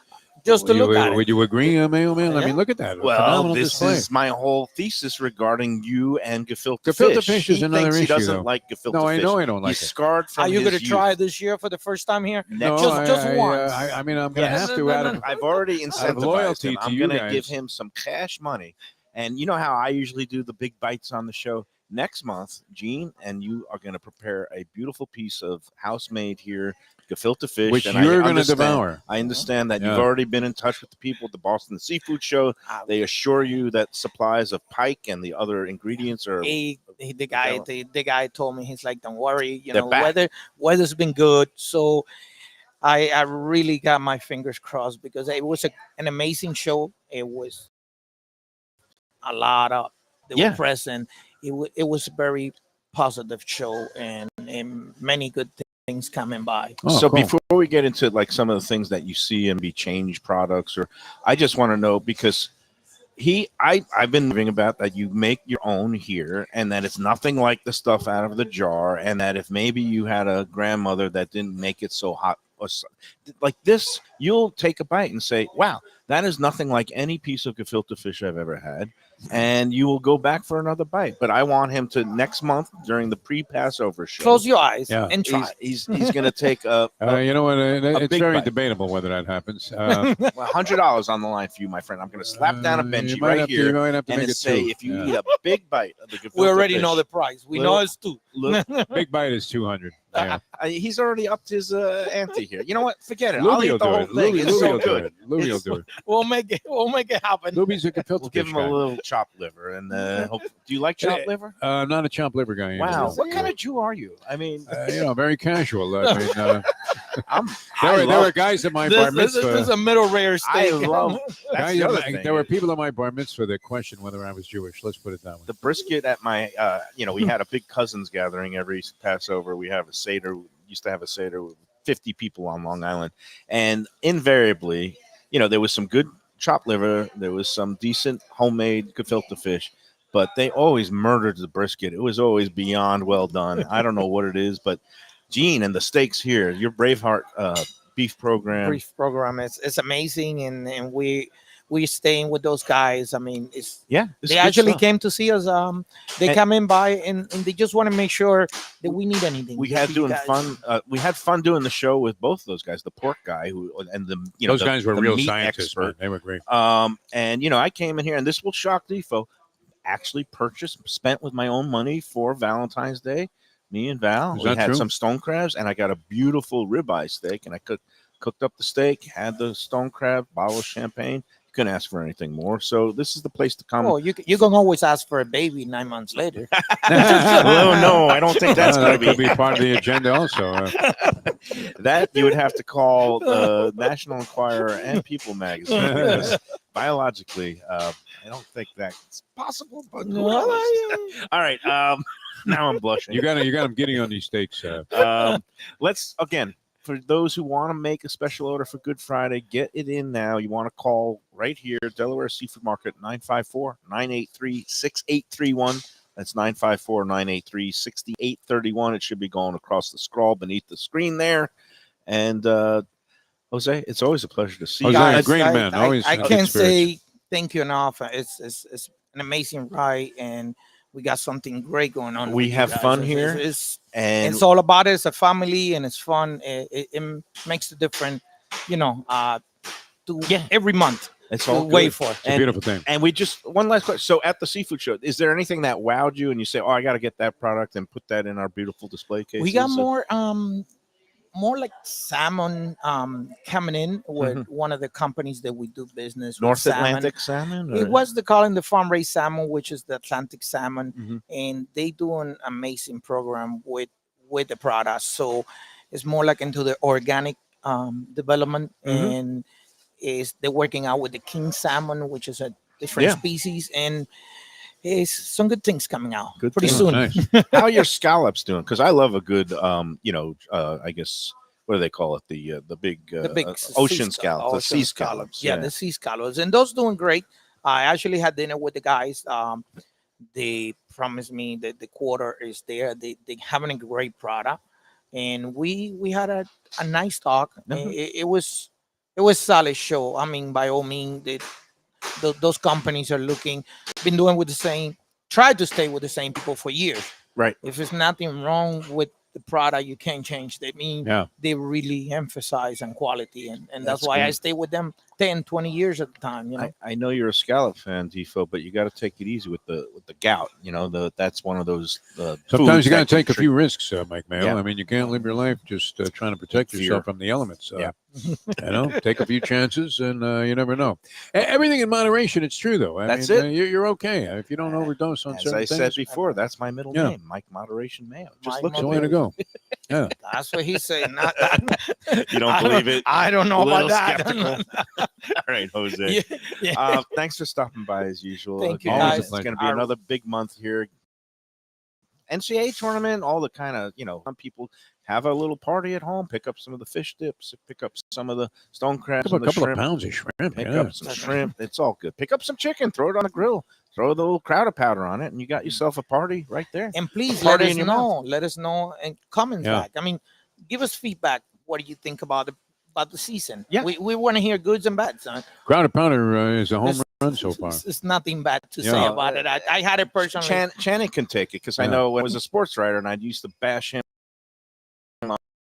Just to look at it. Would you agree, Mayo Man? I mean, look at that. Well, this is my whole thesis regarding you and gefilte fish. Gefilte fish is another issue. He doesn't like gefilte fish. No, I know I don't like it. He's scarred from Are you going to try this year for the first time here? No, just once. I'm going to have to. I've already incentivized loyalty him. to I'm you going to guys. give him some cash money. And you know how I usually do the big bites on the show? Next month, Gene and you are going to prepare a beautiful piece of house-made here gefilte fish, Which and you're going to devour. I understand that Yeah. you've already been in touch with the people at the Boston Seafood Show. They assure you that supplies of pike and the other ingredients are. The guy told me, he's like, don't worry, They're back. weather's been good. So I really got my fingers crossed because it was an amazing show. It was a lot of they Yeah. were present. It was a very positive show and many good things coming by. So cool. before we get into like some of the things that you see and be changed products, or I just want to know because I've been raving about that you make your own here and that it's nothing like the stuff out of the jar, and that if maybe you had a grandmother that didn't make it so hot or like this, you'll take a bite and say, wow, that is nothing like any piece of gefilte fish I've ever had. And you will go back for another bite. But I want him to next month during the pre-Passover show. Close your eyes Yeah. and try. He's going to take a You know what? It's big very bite. debatable whether that happens. $100 on the line for you, my friend. I'm going to slap down a You Benji might right have to- here you might have to and make it say, two. if you Yeah. eat a big bite of the gefilte We already know the fish, price. We Little- know it's two. Big bite is 200. Yeah. he's already upped his ante here. You know what? Forget it. I'll Lubie eat will the do whole it. thing. Lubie It's so will do good. it. Lubie will It's- do it. We'll make it happen. Lubie's a gefilte We'll give fish him a guy. little chopped liver. And do you like chopped liver? I'm not a chopped liver guy. Wow. anymore. What kind of Jew are you? I mean, Very casual. I mean, I there were guys at my bar This mitzvah. is a middle rare I steak. love that's Guys the at other my- thing. there were people at my bar mitzvah that questioned whether I was Jewish. Let's put it that way. The brisket at my, we had a big cousins gathering every Passover. We have a Seder. We used to have a Seder with 50 people on Long Island. And invariably, there was some good chopped liver. There was some decent homemade gefilte fish. But they always murdered the brisket. It was always beyond well done. I don't know what it is, but Gene and the steaks here, your Braveheart beef program. Brief program. It's amazing, and we're staying with those guys. I mean, It's they good actually stuff. came to see us. They And- come in by and they just want to make sure that we need anything. We that had you doing guys- fun. We had fun doing the show with both those guys, the pork guy and Those the- guys were the real meat scientists. Man. expert. They were great. And I came in here, and this will shock Defo. Actually spent with my own money for Valentine's Day. Me and Val, Is we that had true? some stone crabs, and I got a beautiful ribeye steak, and I cooked up the steak, had the stone crab, bottle of champagne. Couldn't ask for anything more. So this is the place to come. Oh, you can always ask for a baby 9 months later. Well, no, I don't think that's going that to could be be part of the agenda also. that. You would have to call the National Enquirer and People Magazine because biologically, I don't think that's possible. But who knows? All right, now I'm blushing. you got them getting on these steaks. Let's again, for those who want to make a special order for Good Friday, get it in now. You want to call right here, Delaware Seafood Market, 954-983-6831. That's 954-983-6831. It should be going across the scroll beneath the screen there. And Jose, it's always a pleasure to see Jose, you. a great man. Always I in good can't spirits. say thank you enough. It's an amazing ride, and we got something great going on. We with you have guys. fun It's- here, it's and all about it. It's a family, and it's fun. It makes a difference, to every month it's to all wait good. for. It's a beautiful thing. And we just one last question. So at the seafood show, is there anything that wowed you and you say, "Oh, I got to get that product and put that in our beautiful display case"? We got more like salmon coming in with one of the companies that we do business with. North salmon. Atlantic salmon. It or- was calling the farm raised salmon, which is the Atlantic salmon, Mhm. and they do an amazing program with the product. So it's more like into the organic development, Mhm. and they're working out with the king salmon, which is a different Yeah. species, and it's some good things coming out Good pretty things. soon. Nice. How are your scallops doing? Because I love a good, I guess what do they call it? The big, The big ocean sea scallops, the ocean sea scallops. Yeah, the sea scallops, and those doing great. I actually had dinner with the guys. They promised me that the quarter is there. They having a great product, and we had a nice talk. Mhm. It was solid show. I mean, by all means, those companies are been doing with the same, try to stay with the same people for years. Right. If there's nothing wrong with the product, you can't change. They mean Yeah. they really emphasize on quality, and that's That's why I good. stay with them 10, 20 years at the time. You know, I know you're a scallop fan, Defo, but you got to take it easy with the gout. You know, that's one of those. Sometimes you got to foods that take a can few risks, Mike Mayo. Yeah. I mean, you can't live your life just trying to protect Fear. yourself from the elements. Yeah. Take a few chances, and you never know. Everything in moderation. It's true, though. That's it. You're okay if you don't overdose on As certain I things. said before, that's my middle name, Mike Moderation Mayo. Just Mike look It's at the me. way to go. Yeah. that's what he's saying. Not that. You don't believe it? I don't know A little about that. skeptical. All right, Jose. Yeah. Thanks for stopping by as usual. Thank you, Again, guys. It's going to be another big month here. NCAA tournament, all the kind of, some people have a little party at home, pick up some of the fish dips, pick up some of the stone crabs, Pick up and a the couple of shrimp, pounds of shrimp. pick Yeah. up some shrimp. It's all good. Pick up some chicken, throw it on the grill, throw the little crowd of powder on it, and you got yourself a party right there. And please Party let in us your know. Let us know and comments Yeah. back. I mean, give us feedback. What do you think about the season? Yeah. We want to hear goods and bads. Crowded Powder is a home There's- run so far. It's nothing bad to say Yeah. about it. I had it personally. Channing can take it because I Yeah. know when I was a sports writer and I'd used to bash him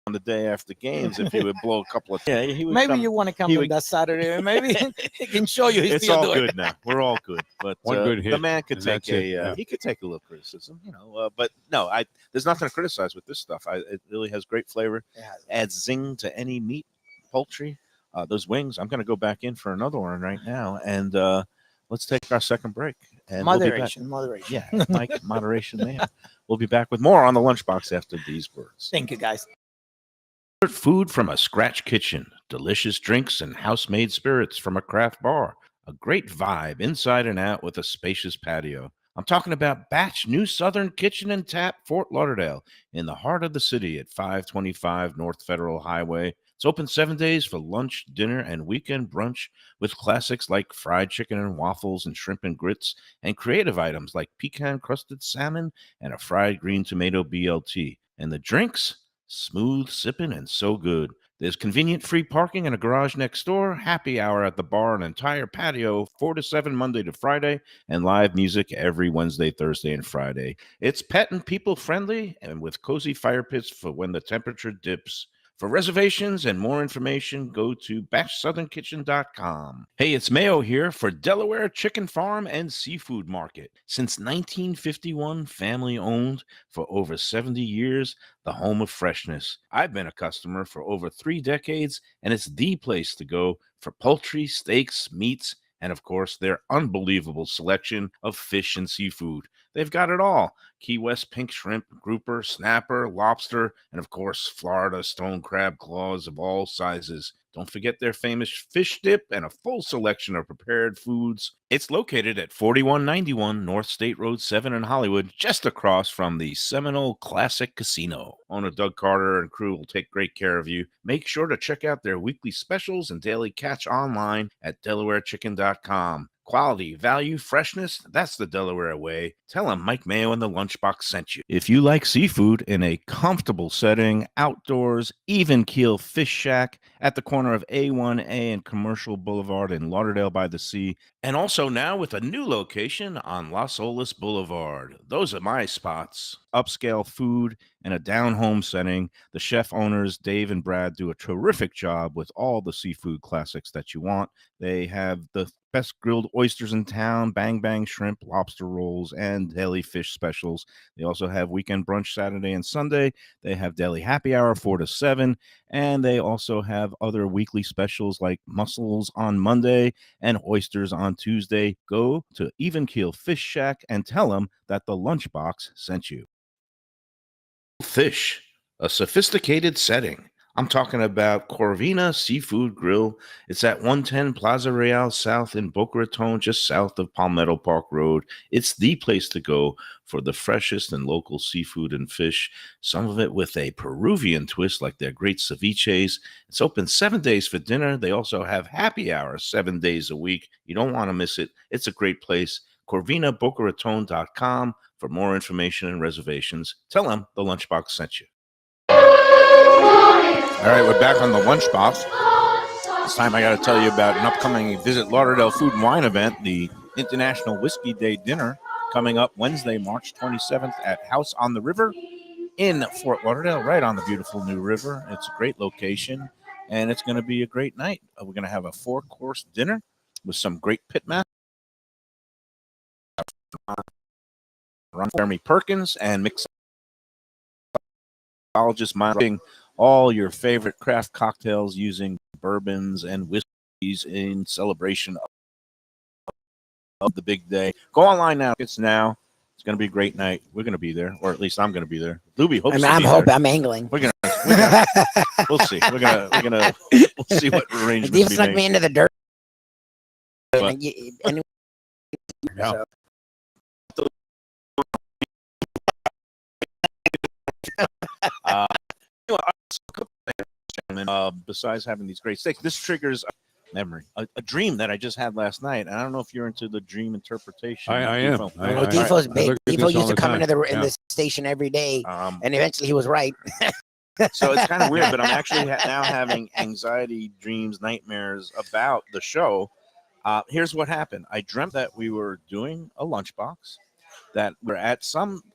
on the day after games if he would blow a couple of. Yeah, he would Maybe come- you want to come he in would- that Saturday. Maybe he can show you. He's It's still all doing good now. We're all good, but One good the hit, man could and take that's it, yeah. he could take a little criticism, but no, there's nothing to criticize with this stuff. It really has great flavor, adds zing to any meat, poultry. Those wings, I'm going to go back in for another one right now, and let's take our second break. And Moderation. Yeah, Mike, moderation, man. We'll be back with more on the Lunchbox after these words. Thank you, guys. Food from a scratch kitchen, delicious drinks and house-made spirits from a craft bar. A great vibe inside and out with a spacious patio. I'm talking about Batch New Southern Kitchen and Tap, Fort Lauderdale, in the heart of the city at 525 North Federal Highway. It's open 7 days for lunch, dinner, and weekend brunch with classics like fried chicken and waffles and shrimp and grits, and creative items like pecan-crusted salmon and a fried green tomato BLT. And the drinks? Smooth sipping and so good. There's convenient free parking and a garage next door, happy hour at the bar, an entire patio, 4 to 7 Monday to Friday, and live music every Wednesday, Thursday, and Friday. It's pet and people friendly and with cozy fire pits for when the temperature dips. For reservations and more information, go to batchsouthernkitchen.com. Hey, it's Mayo here for Delaware Chicken Farm and Seafood Market. Since 1951, family owned for over 70 years, the home of freshness. I've been a customer for over 3 decades, and it's the place to go for poultry, steaks, meats, and of course, their unbelievable selection of fish and seafood. They've got it all. Key West pink shrimp, grouper, snapper, lobster, and of course, Florida stone crab claws of all sizes. Don't forget their famous fish dip and a full selection of prepared foods. It's located at 4191 North State Road 7 in Hollywood, just across from the Seminole Classic Casino. Owner Doug Carter and crew will take great care of you. Make sure to check out their weekly specials and daily catch online at DelawareChicken.com. Quality, value, freshness, that's the Delaware way. Tell them Mike Mayo and the Lunchbox sent you. If you like seafood in a comfortable setting, outdoors, even keel fish shack at the corner of A1A and Commercial Boulevard in Lauderdale by the Sea, and also now with a new location on Las Olas Boulevard. Those are my spots. Upscale food and a down-home setting. The chef owners, Dave and Brad, do a terrific job with all the seafood classics that you want. They have the best grilled oysters in town, bang bang shrimp, lobster rolls, and deli fish specials. They also have weekend brunch Saturday and Sunday. They have deli happy hour 4 to 7, and they also have other weekly specials like mussels on Monday and oysters on Tuesday. Go to Even Keel Fish Shack and tell them that the Lunchbox sent you. Fish, a sophisticated setting. I'm talking about Corvina Seafood Grill. It's at 110 Plaza Real South in Boca Raton, just south of Palmetto Park Road. It's the place to go for the freshest and local seafood and fish, some of it with a Peruvian twist like their great ceviches. It's open 7 days for dinner. They also have happy hour 7 days a week. You don't want to miss it. It's a great place. CorvinaBocaRaton.com for more information and reservations. Tell them the Lunchbox sent you. All right, we're back on the Lunchbox. This time I got to tell you about an upcoming Visit Lauderdale Food and Wine event, the International Whiskey Day Dinner, coming up Wednesday, March 27th at House on the River in Fort Lauderdale, right on the beautiful new river. It's a great location. and it's going to be a great night. We're going to have a 4-course dinner with some great pitmasters. Jeremy Perkins and mixologist minding all your favorite craft cocktails using bourbons and whiskeys in celebration of the big day. Go online now. It's now. It's going to be a great night. We're going to be there, or at least I'm going to be there. Lubie hopes. I'm hoping. I'm angling. We'll see. We'll see what arrangements He we snuck make. me into the dirt. But- So, Besides having these great steaks, this triggers a memory, a dream that I just had last night. And I don't know if you're into the dream interpretation. I am. Defo. well, Defo's I big. look at Defo this all used to the come time. into Yeah. the station every day, Um, and eventually he was right. so it's kind of weird, but I'm actually now having anxiety dreams, nightmares about the show. Here's what happened. I dreamt that we were doing a lunchbox, that we're at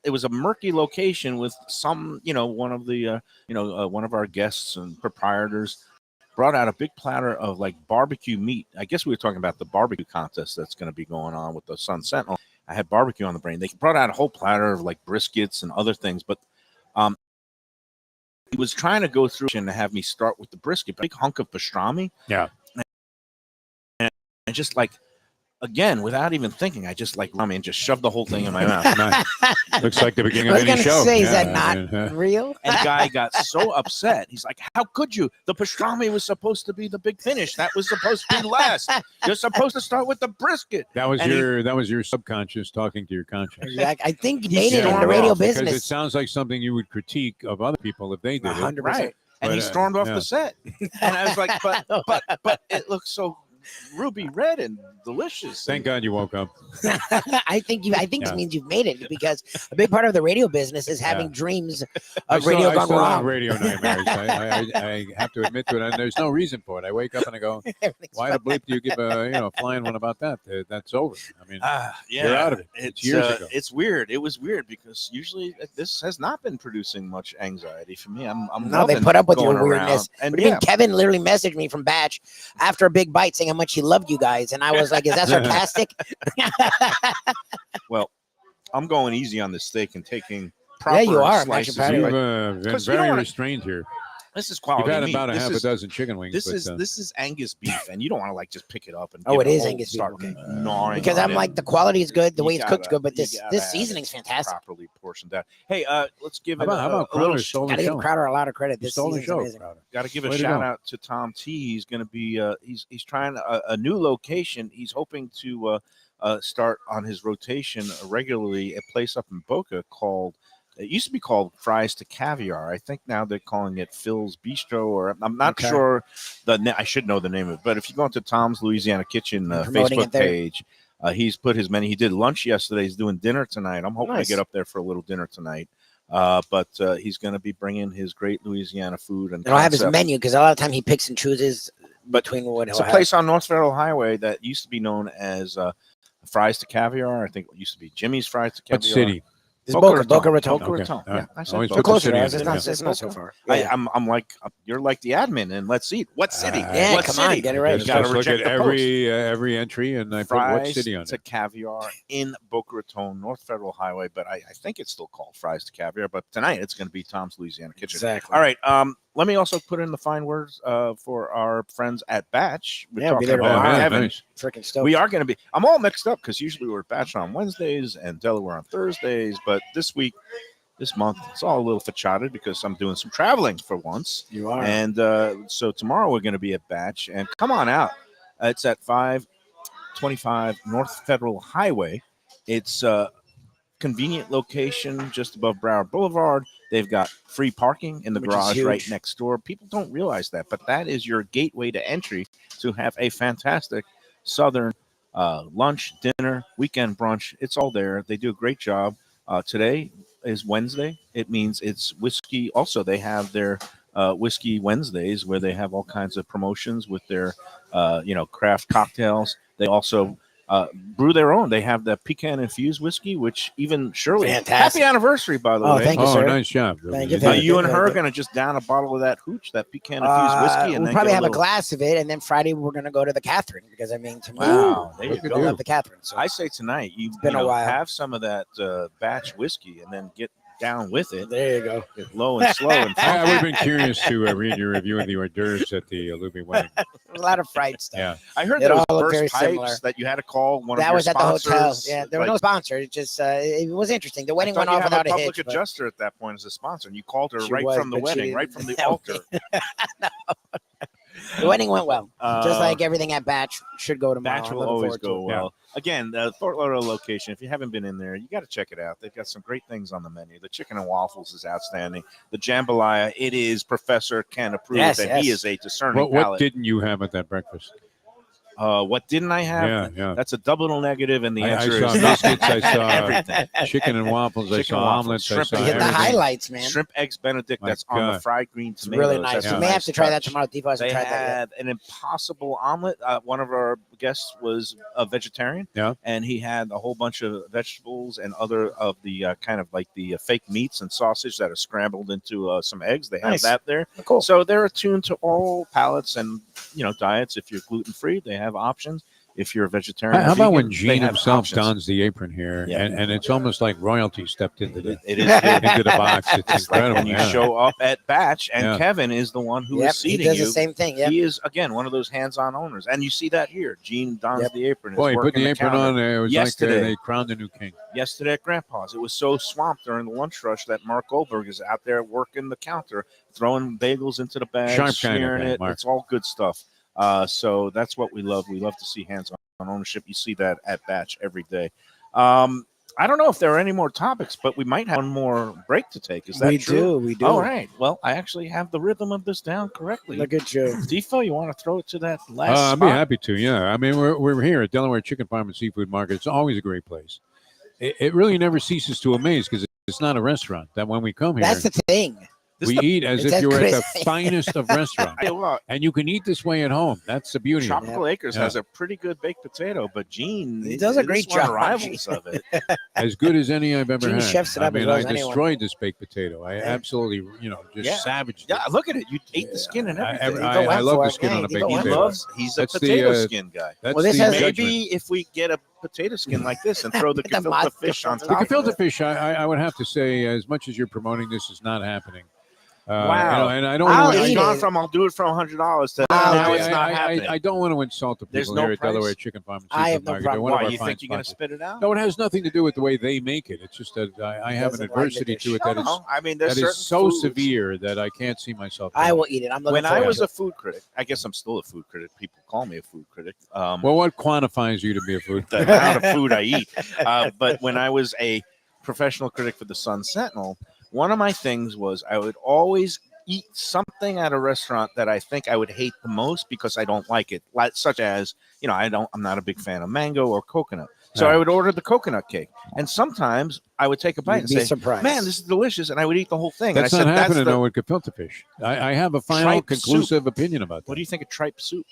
it was a murky location with one of the, one of our guests and proprietors brought out a big platter of like barbecue meat. I guess we were talking about the barbecue contest that's going to be going on with the Sun Sentinel. I had barbecue on the brain. They brought out a whole platter of like briskets and other things, but he was trying to go through and have me start with the brisket, big hunk of pastrami. Yeah. And just like, again, without even thinking, I just like and just shoved the whole thing in my mouth. Nice. Looks like the beginning I was of any gonna show. say, is Yeah, that not I mean, real? And the guy got so upset. He's like, "How could you? The pastrami was supposed to be the big finish. That was supposed to be last. You're supposed to start with the brisket." that was And your subconscious talking to your conscience. Exactly. I think you He made it in stormed the radio off Because it business. sounds like something you would critique of other people if they did it. 100%. Right. And he But, stormed off yeah. the set. And I was like, but it looks so ruby red and delicious. Thank God you woke up. I think Yeah. this means you've made it, because a big part of the radio business is having Yeah. dreams I of radio I gone still have wrong. radio nightmares. I have to admit to it, and there's no reason for it. I wake up and I go, Everything's "Why the fine. bleep do you give a flying one about that? That's over." I mean, Yeah, You're out of it. It's years ago. It's weird. It was weird because usually this has not been producing much anxiety for me. I'm No, they loving put up with your going weirdness. around. And What do you yeah, mean? Kevin literally messaged me from Batch after a big bite saying how much he loved you guys, and I was like, "Is that sarcastic?" well, I'm going easy on this steak and taking proper you are. I'm slices. actually proud of you've you. been 'Cause you don't very wanna- restrained here. This is You've quality had meat. about a This half is- a dozen chicken wings. This but, is Angus beef, and you don't want to like just pick it up and Oh, give it a is whole Angus beef, start okay. gnawing Because on I'm it. like, the quality is good, the You way it's cooked gotta- good, but you this gotta have seasoning's it fantastic. properly portioned out. Hey, let's give how it about a little. Crowder stole Gotta the give show? Crowder a lot of credit. He This stole the season's show. amazing. Crowder. Got to give a Way to shout go. out to Tom T. He's going to be he's trying a new location. He's hoping to start on his rotation regularly. A place up in Boca called, it used to be called Fries to Caviar. I think now they're calling it Phil's Bistro, or I'm not Okay. sure I should know the name of it. But if you go into Tom's Louisiana Kitchen Promoting Facebook it there. page, he's put his menu. He did lunch yesterday. He's doing dinner tonight. I'm hoping Nice. to get up there for a little dinner tonight. But he's going to be bringing his great Louisiana food and And I'll have his concepts. menu, because a lot of time he picks and chooses But between what It's he'll a have. place on North Federal Highway that used to be known as Fries to Caviar. I think it used to be Jimmy's Fries to Caviar. What city? It's Boca Raton. Boca Raton. Okay. Yeah, I said Always Boca. So put the closer to city us. in It's there. not so far. I'm like, you're like the admin, and let's eat. What city? Yeah, what come city? on, get it right. You gotta Just look reject at the post. every entry, and I put what Fries city on to it. Caviar in Boca Raton, North Federal Highway. But I think it's still called Fries to Caviar. But tonight it's going to be Tom's Louisiana Kitchen. Exactly. All right. Let me also put in the fine words for our friends at Batch. We're Yeah, we'll be talking there about tomorrow. Kevin. nice. Freaking stoked. We are going to be. I'm all mixed up because usually we're Batch on Wednesdays and Delaware on Thursdays. But this month, it's all a little facciated because I'm doing some traveling for once. You are. And so tomorrow we're going to be at Batch. And come on out. It's at 525 North Federal Highway. It's a convenient location just above Broward Boulevard. They've got free parking in the Which is garage right huge. next door. People don't realize that, but that is your gateway to entry to have a fantastic Southern lunch, dinner, weekend brunch. It's all there. They do a great job. Today is Wednesday. It means it's whiskey. Also, they have their Whiskey Wednesdays where they have all kinds of promotions with their, craft cocktails. They also brew their own. They have the pecan infused whiskey, which even Shirley, Fantastic. happy anniversary, by the Oh, way. thank you, Oh, sir. nice job. Thank you, Are thank you and thank her you. going to just down a bottle of that hooch, that pecan infused whiskey, and We'll then probably get have a a little... glass of it, and then Friday we're gonna go to the Catherine because I mean, to me, Wow, there you Look at go. I love the Catherine. So I say tonight, you, been you a know, while. have some of that batch whiskey and then get down with it. there you go. Get low and slow and I would funky. have been curious to read your review of the hors d'oeuvres at the Lubie wedding. A lot of fried stuff. Yeah. I heard It there was all looked burst very pipes similar. that you had to call one That of your was at the hotel. sponsors. Yeah, there were no sponsors. It just it was interesting. The wedding went you off have without a a public hitch. but adjuster at that point as a sponsor, and you called her She right was, from the but she wedding, right didn't from the tell me. altar. The wedding went well, just Uh, like everything at Batch should go tomorrow. Batch I'm will looking always forward to go it. well. Again, the Fort Lauderdale location, if you haven't been in there, you got to check it out. They've got some great things on the menu. The chicken and waffles is outstanding. The jambalaya, it is Professor can approve Yes, that he yes. is a discerning What palate. didn't you have at that breakfast? What didn't I have? Yeah, yeah. That's a double negative, and the I answer saw is biscuits, I saw everything. chicken and waffles, I Chicken saw and waffles, omelets, I shrimp saw and You hit the everything. highlights, man. Shrimp eggs Benedict My that's on the God. fried green It's tomatoes. really nice. That's You a may have nice to try that touch. tomorrow. Defo hasn't They tried that yet. had an impossible omelet. One of our guests was a vegetarian, Yeah. and he had a whole bunch of vegetables and other of the kind of like the fake meats and sausage that are scrambled into some eggs. They have Nice. that there. Cool. So they're attuned to all palates and diets. If you're gluten free, they have options. If you're a vegetarian, How or about vegan, when they Gene have himself options. dons the apron here, Yeah. and it's almost like royalty stepped into the It is good. into the box. It's It's like incredible. when you yeah. show up at Batch, and Yeah. Kevin is the one who is Yep, he seating does you. the same thing. Yep. He is again one of those hands-on owners, and you see that here. Gene dons Yep. the apron. is Boy, he put working the apron counter. on there. It was Yesterday. like they crowned a new king. Yesterday at Grandpa's, it was so swamped during the lunch rush that Mark Goldberg is out there working the counter, throwing bagels into the bag, Sharp kind of smearing guy, it. Mark. It's all good stuff. So that's what we love. We love to see hands-on ownership. You see that at Batch every day. I don't know if there are any more topics, but we might have one more break to take. Is that We true? do. We do. All right. Well, I actually have the rhythm of this down correctly. Look at you. Defo, you want to throw it to that last I'd be spot? happy to. Yeah, I mean we're here at Delaware Chicken Farm and Seafood Market. It's always a great place. It really never ceases to amaze because it's not a restaurant. That when we come here, That's the thing. This we is the- eat as It's if you were at the crazy. finest of restaurants, I tell you what, and you can eat this way at home. That's the beauty. of it. Tropical Acres Yeah. has a pretty good baked potato, but Gene He does a this great one job. rivals of it. As good as any I've ever Gene had. chefs it I up as mean, well I as anyone. destroyed this baked potato. I absolutely, just Yeah. savaged Yeah, it. look at it. You ate the skin and I, everything. I love for the it. skin Yeah, on a he baked went He for potato. it. loves. He's a That's the, potato uh, skin guy. That's Well, this the has- judgment. Maybe if we get a potato skin like this and throw the The gefilte mozza fish on gefilte. The top. gefilte of it. fish, I would have to say, as much as you're promoting this, is not happening. Wow. And I don't I'll want eat It's to. gone from I'll do it for $100 to I'll now do it's it. not happening. I don't want to insult the There's people no here at price? Delaware Chicken Farm and I Seafood have no Market. problem. They're one of Why our you fine think you're going to sponsors. spit it out? No, it has nothing to do with the way they make it. It's just that I have an doesn't like the adversity dish. to it that is No, I mean, there's that certain is so foods. severe that I can't see myself. I doing will it. eat it. I'm looking When I forward was to a food critic, I guess I'm still a food critic. People call me a food critic. Well, what quantifies you to be a food? The amount of food I eat. But when I was a professional critic for the Sun Sentinel, one of my things was I would always eat something at a restaurant that I think I would hate the most because I don't like it, such as I'm not a big fan of mango or coconut, so Yeah. I would order the coconut cake, and sometimes I would take a bite You'd and be say, surprised. "Man, this is delicious," and I would eat the whole thing. That's and I not said, happening "That's though with gefilte fish. I have a final Tripe conclusive opinion about that. What do you think of tripe soup?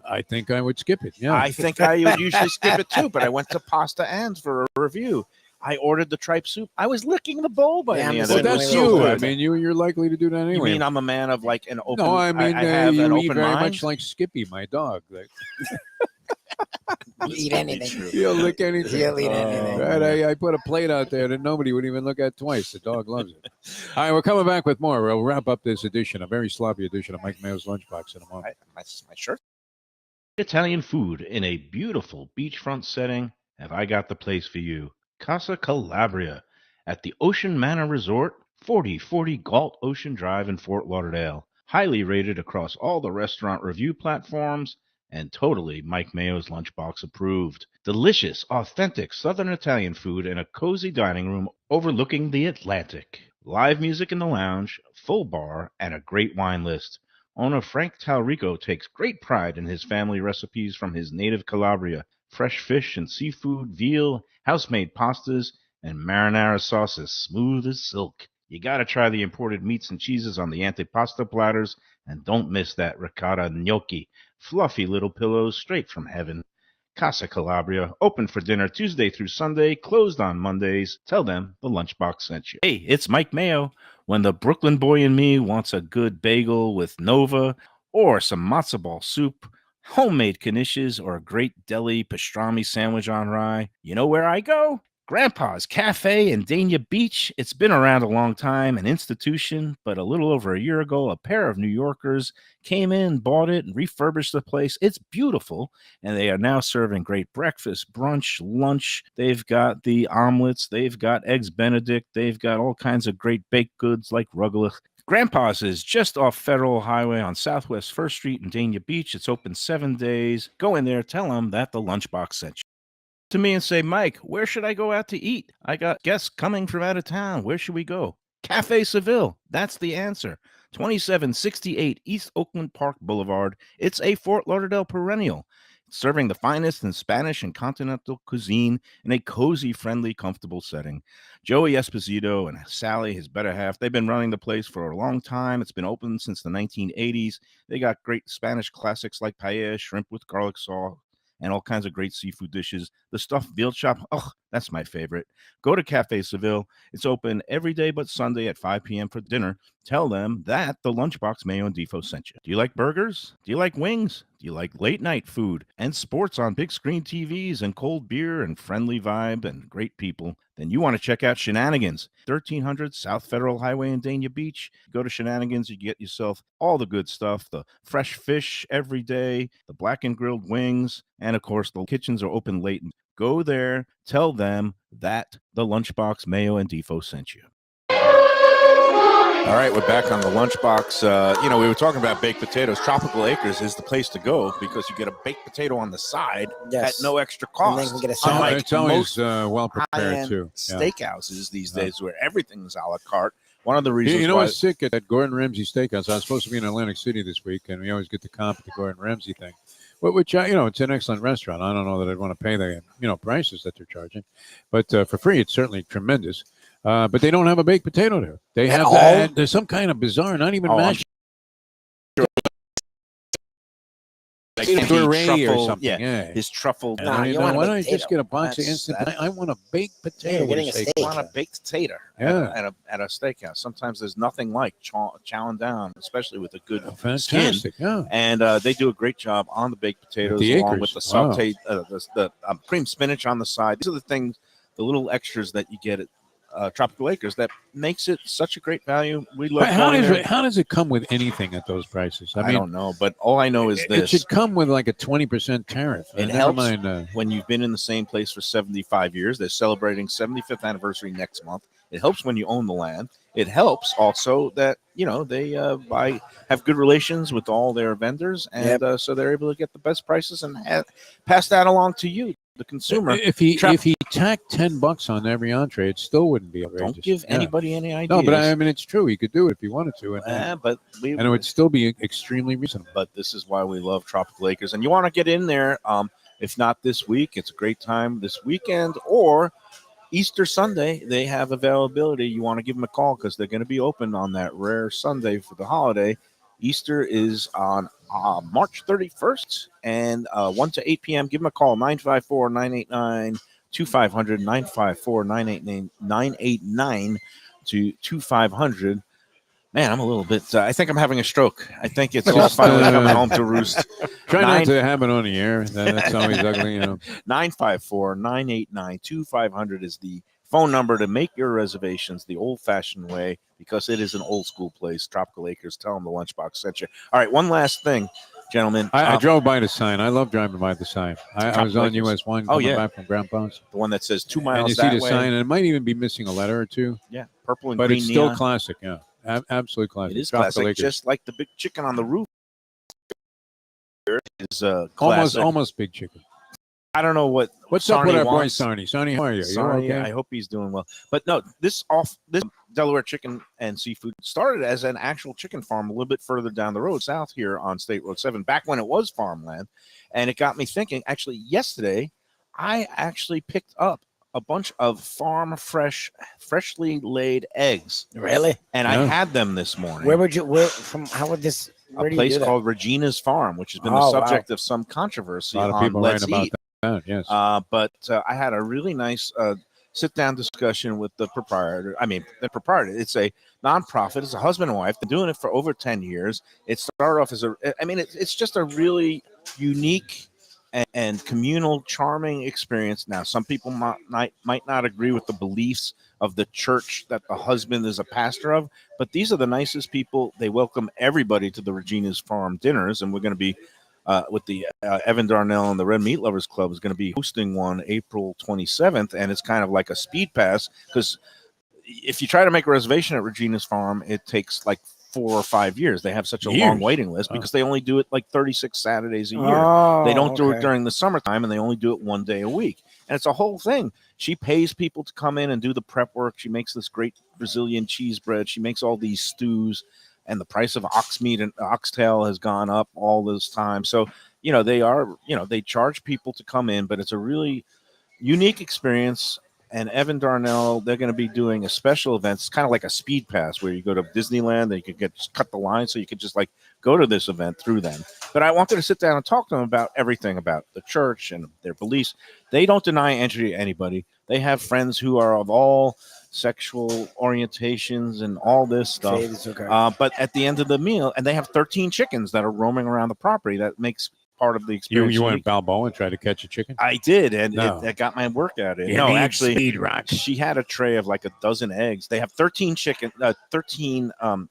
I think I would skip it. Yeah. I think I would usually skip it too, but I went to Pasta Ann's for a review. I ordered the tripe soup. I was licking the bowl by Yeah, the I'm end the of well, it. It same was that's way so you. good. I mean, you're likely to do that You anyway. mean I'm a man of like an open? No, I mean I have an you eat open very mind. much like Skippy, my dog. Like, You eat anything. he'll lick anything. He'll eat anything. Right, I put a plate out there that nobody would even look at twice. The dog loves it. All right, we're coming back with more. We'll wrap up this edition, a very sloppy edition of Mike Mayo's Lunchbox in a moment. My shirt. Italian food in a beautiful beachfront setting. Have I got the place for you? Casa Calabria at the Ocean Manor Resort, 4040 Galt Ocean Drive in Fort Lauderdale. Highly rated across all the restaurant review platforms and totally Mike Mayo's Lunchbox approved. Delicious, authentic Southern Italian food in a cozy dining room overlooking the Atlantic. Live music in the lounge, full bar, and a great wine list. Owner Frank Talrico takes great pride in his family recipes from his native Calabria. Fresh fish and seafood, veal, house-made pastas, and marinara sauces smooth as silk. You gotta try the imported meats and cheeses on the antipasta platters, and don't miss that ricotta gnocchi, fluffy little pillows straight from heaven. Casa Calabria, open for dinner Tuesday through Sunday, closed on Mondays. Tell them the Lunchbox sent you. Hey, it's Mike Mayo. When the Brooklyn boy in me wants a good bagel with Nova or some matzo ball soup, homemade knishes, or a great deli pastrami sandwich on rye, you know where I go? Grandpa's Cafe in Dania Beach. It's been around a long time, an institution, but a little over a year ago, a pair of New Yorkers came in, bought it, and refurbished the place. It's beautiful, and they are now serving great breakfast, brunch, lunch. They've got the omelets, they've got eggs Benedict, they've got all kinds of great baked goods like rugelach. Grandpa's is just off Federal Highway on Southwest 1st Street in Dania Beach. It's open 7 days. Go in there, tell them that the Lunchbox sent you. To me and say, Mike, where should I go out to eat? I got guests coming from out of town. Where should we go? Cafe Seville. That's the answer. 2768 East Oakland Park Boulevard. It's a Fort Lauderdale perennial, serving the finest in Spanish and continental cuisine in a cozy, friendly, comfortable setting. Joey Esposito and Sally, his better half, they've been running the place for a long time. It's been open since the 1980s. They got great Spanish classics like paella, shrimp with garlic sauce, and all kinds of great seafood dishes. The stuffed veal chop, oh, that's my favorite. Go to Cafe Seville. It's open every day but Sunday at 5 p.m. for dinner. Tell them that the Lunchbox Mayo and Defo sent you. Do you like burgers? Do you like wings? Do you like late night food and sports on big screen TVs and cold beer and friendly vibe and great people? Then you want to check out Shenanigans, 1300 South Federal Highway in Dania Beach. Go to Shenanigans, you get yourself all the good stuff, the fresh fish every day, the black and grilled wings, and of course the kitchens are open late. Go there, tell them that the Lunchbox Mayo and Defo sent you. All right, we're back on the Lunchbox. We were talking about baked potatoes. Tropical Acres is the place to go because you get a baked potato on the side at no extra cost. And then you can get a Unlike It's always most well prepared high-end too. steakhouses these days where everything's a la carte. One of the reasons You know why what's sick at that Gordon Ramsay Steakhouse? I was supposed to be in Atlantic City this week, and we always get the comp at the Gordon Ramsay thing. Which it's an excellent restaurant. I don't know that I'd want to pay the prices that they're charging, but for free, it's certainly tremendous. But they don't have a baked potato there. They have that. There's some kind of bizarre, not even mashed. truffle, or something. Yeah. his truffle. No, why you don't want a I baked just get a box of That's- instant? I want a baked potato. You're getting with a steak. steak. Want a baked potato at a steakhouse. Sometimes there's nothing like chowing down, especially with a good skin. Fantastic. Yeah. And they do a great job on the baked potatoes, The along acres. with the Wow. sauteed, the cream spinach on the side. These are the things, the little extras that you get at Tropical Acres that makes it such a great value. We love going there. How does it come with anything at those prices? I don't know, but all I know is it this. should come with like a 20% tariff. It Never helps mind, when you've been in the same place for 75 years. They're celebrating 75th anniversary next month. It helps when you own the land. It helps also that they have good relations with all their vendors, and so they're able to get the best prices and pass that along to you, the consumer. If he tacked $10 on every entree, it still wouldn't be outrageous. Don't give anybody any ideas. No, but I mean it's true. He could do it if he wanted to, and it would still be extremely reasonable. But this is why we love Tropical Acres, and you want to get in there. If not this week, it's a great time this weekend or Easter Sunday. They have availability. You want to give them a call because they're going to be open on that rare Sunday for the holiday. Easter is on March 31st and 1 to 8 p.m. Give them a call, 954-989-2500, 989-2500. Man, I'm a little bit, I think I'm having a stroke. I think it's all finally coming home to roost. Try not to have it on the air. That's always ugly, 954-989-2500 is the phone number to make your reservations the old-fashioned way, because it is an old-school place. Tropical Acres. Tell them the Lunchbox sent you. All right, one last thing, gentlemen. I drove by the sign. I love driving by the sign. I was on US 1 coming back from Grandpa's. The one that says 2 miles and you that see the way. sign, and it might even be missing a letter or two. Yeah, purple and but green it's still neon. classic, yeah. Absolutely classic. It is Tropical classic, Acres. just like the big chicken on the roof. Is classic. almost big chicken. I don't know what's up with our boy wants. Sarnie? Sarnie, how are you? Sarnie, You okay? I hope he's doing well. But no, this Delaware Chicken and Seafood started as an actual chicken farm a little bit further down the road, south here on State Road 7, back when it was farmland. And it got me thinking, actually, yesterday, I actually picked up a bunch of freshly laid eggs. Really? And I had them this morning. Where do you do a place that? called Regina's Farm, which has been the subject of some controversy A lot of on people Let's writing about Eat. that. Yes. But I had a really nice sit-down discussion with the proprietor. I mean, the proprietor. It's a nonprofit. It's a husband and wife. They're doing it for over 10 years. It started off as it's just a really unique and communal, charming experience. Now, some people might not agree with the beliefs of the church that the husband is a pastor of, but these are the nicest people. They welcome everybody to the Regina's Farm dinners, and we're going to be with the Evan Darnell and the Red Meat Lovers Club is going to be hosting one April 27th, and it's kind of like a speed pass because if you try to make a reservation at Regina's Farm, it takes like 4 or 5 years. They have such a long waiting list because they only do it like 36 Saturdays a year. They don't do it during the summertime, and they only do it one day a week. And it's a whole thing. She pays people to come in and do the prep work. She makes this great Brazilian cheese bread. She makes all these stews, and the price of ox meat and oxtail has gone up all this time. So, they charge people to come in, but it's a really unique experience. And Evan Darnell, they're going to be doing a special event. It's kind of like a speed pass where you go to Disneyland and you can cut the line, so you could just like go to this event through them. But I wanted to sit down and talk to them about everything about the church and their beliefs. They don't deny entry to anybody. They have friends who are of all sexual orientations and all this stuff. But at the end of the meal, and they have 13 chickens that are roaming around the property. That makes part of the experience. You went Balboa and tried to catch a chicken? I did, and I got my workout in. No, actually, speed rock. She had a tray of like a dozen eggs. They have 13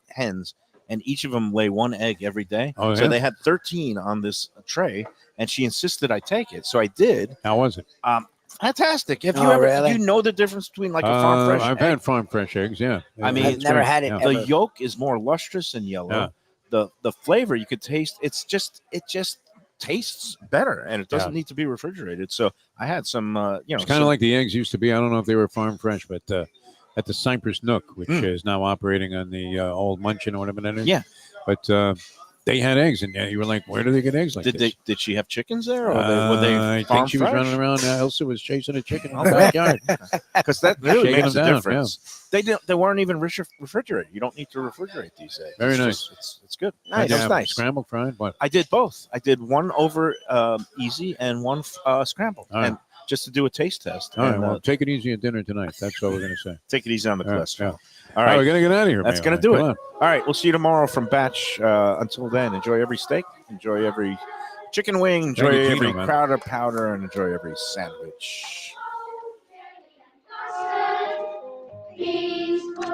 hens, and each of them lay one egg every day. Oh, so yeah? they had 13 on this tray, and she insisted I take it. So I did. How was it? Fantastic. Have you ever? Really? Do you know the difference between like a farm fresh? I've had farm fresh eggs. Yeah. I mean, I've never had it. Yeah. Ever. The yolk is more lustrous and yellow. Yeah. The flavor you could taste. It just tastes better, and it doesn't need to be refrigerated. So I had some. It's kind of like the eggs used to be. I don't know if they were farm fresh, but at the Cypress Nook, which is now operating on the old Munchin or whatever that is. Yeah. But they had eggs, and you were like, "Where do they get eggs like this?" Did she have chickens there, or were they I farm think she was fresh? running around. Elsa was chasing a chicken in the backyard. Because that really Shaking makes a them down, difference. They weren't even refrigerated. You don't need to refrigerate these eggs. Very It's nice. just- it's good. Nice. It's Yeah, nice. Scrambled, fried, what? I did both. I did one over easy and one scrambled, All right. and just to do a taste test. All right, and, well, take it easy at dinner tonight. That's what we're going to say. take it easy on the All right, cholesterol. yeah. All All right, right, we got to get out of here. that's Mayo. going to do it. Come on. All right, we'll see you tomorrow from Batch. Until then, enjoy every steak, enjoy every chicken wing, enjoy Thank you, every Gino, man. powder, and enjoy every sandwich.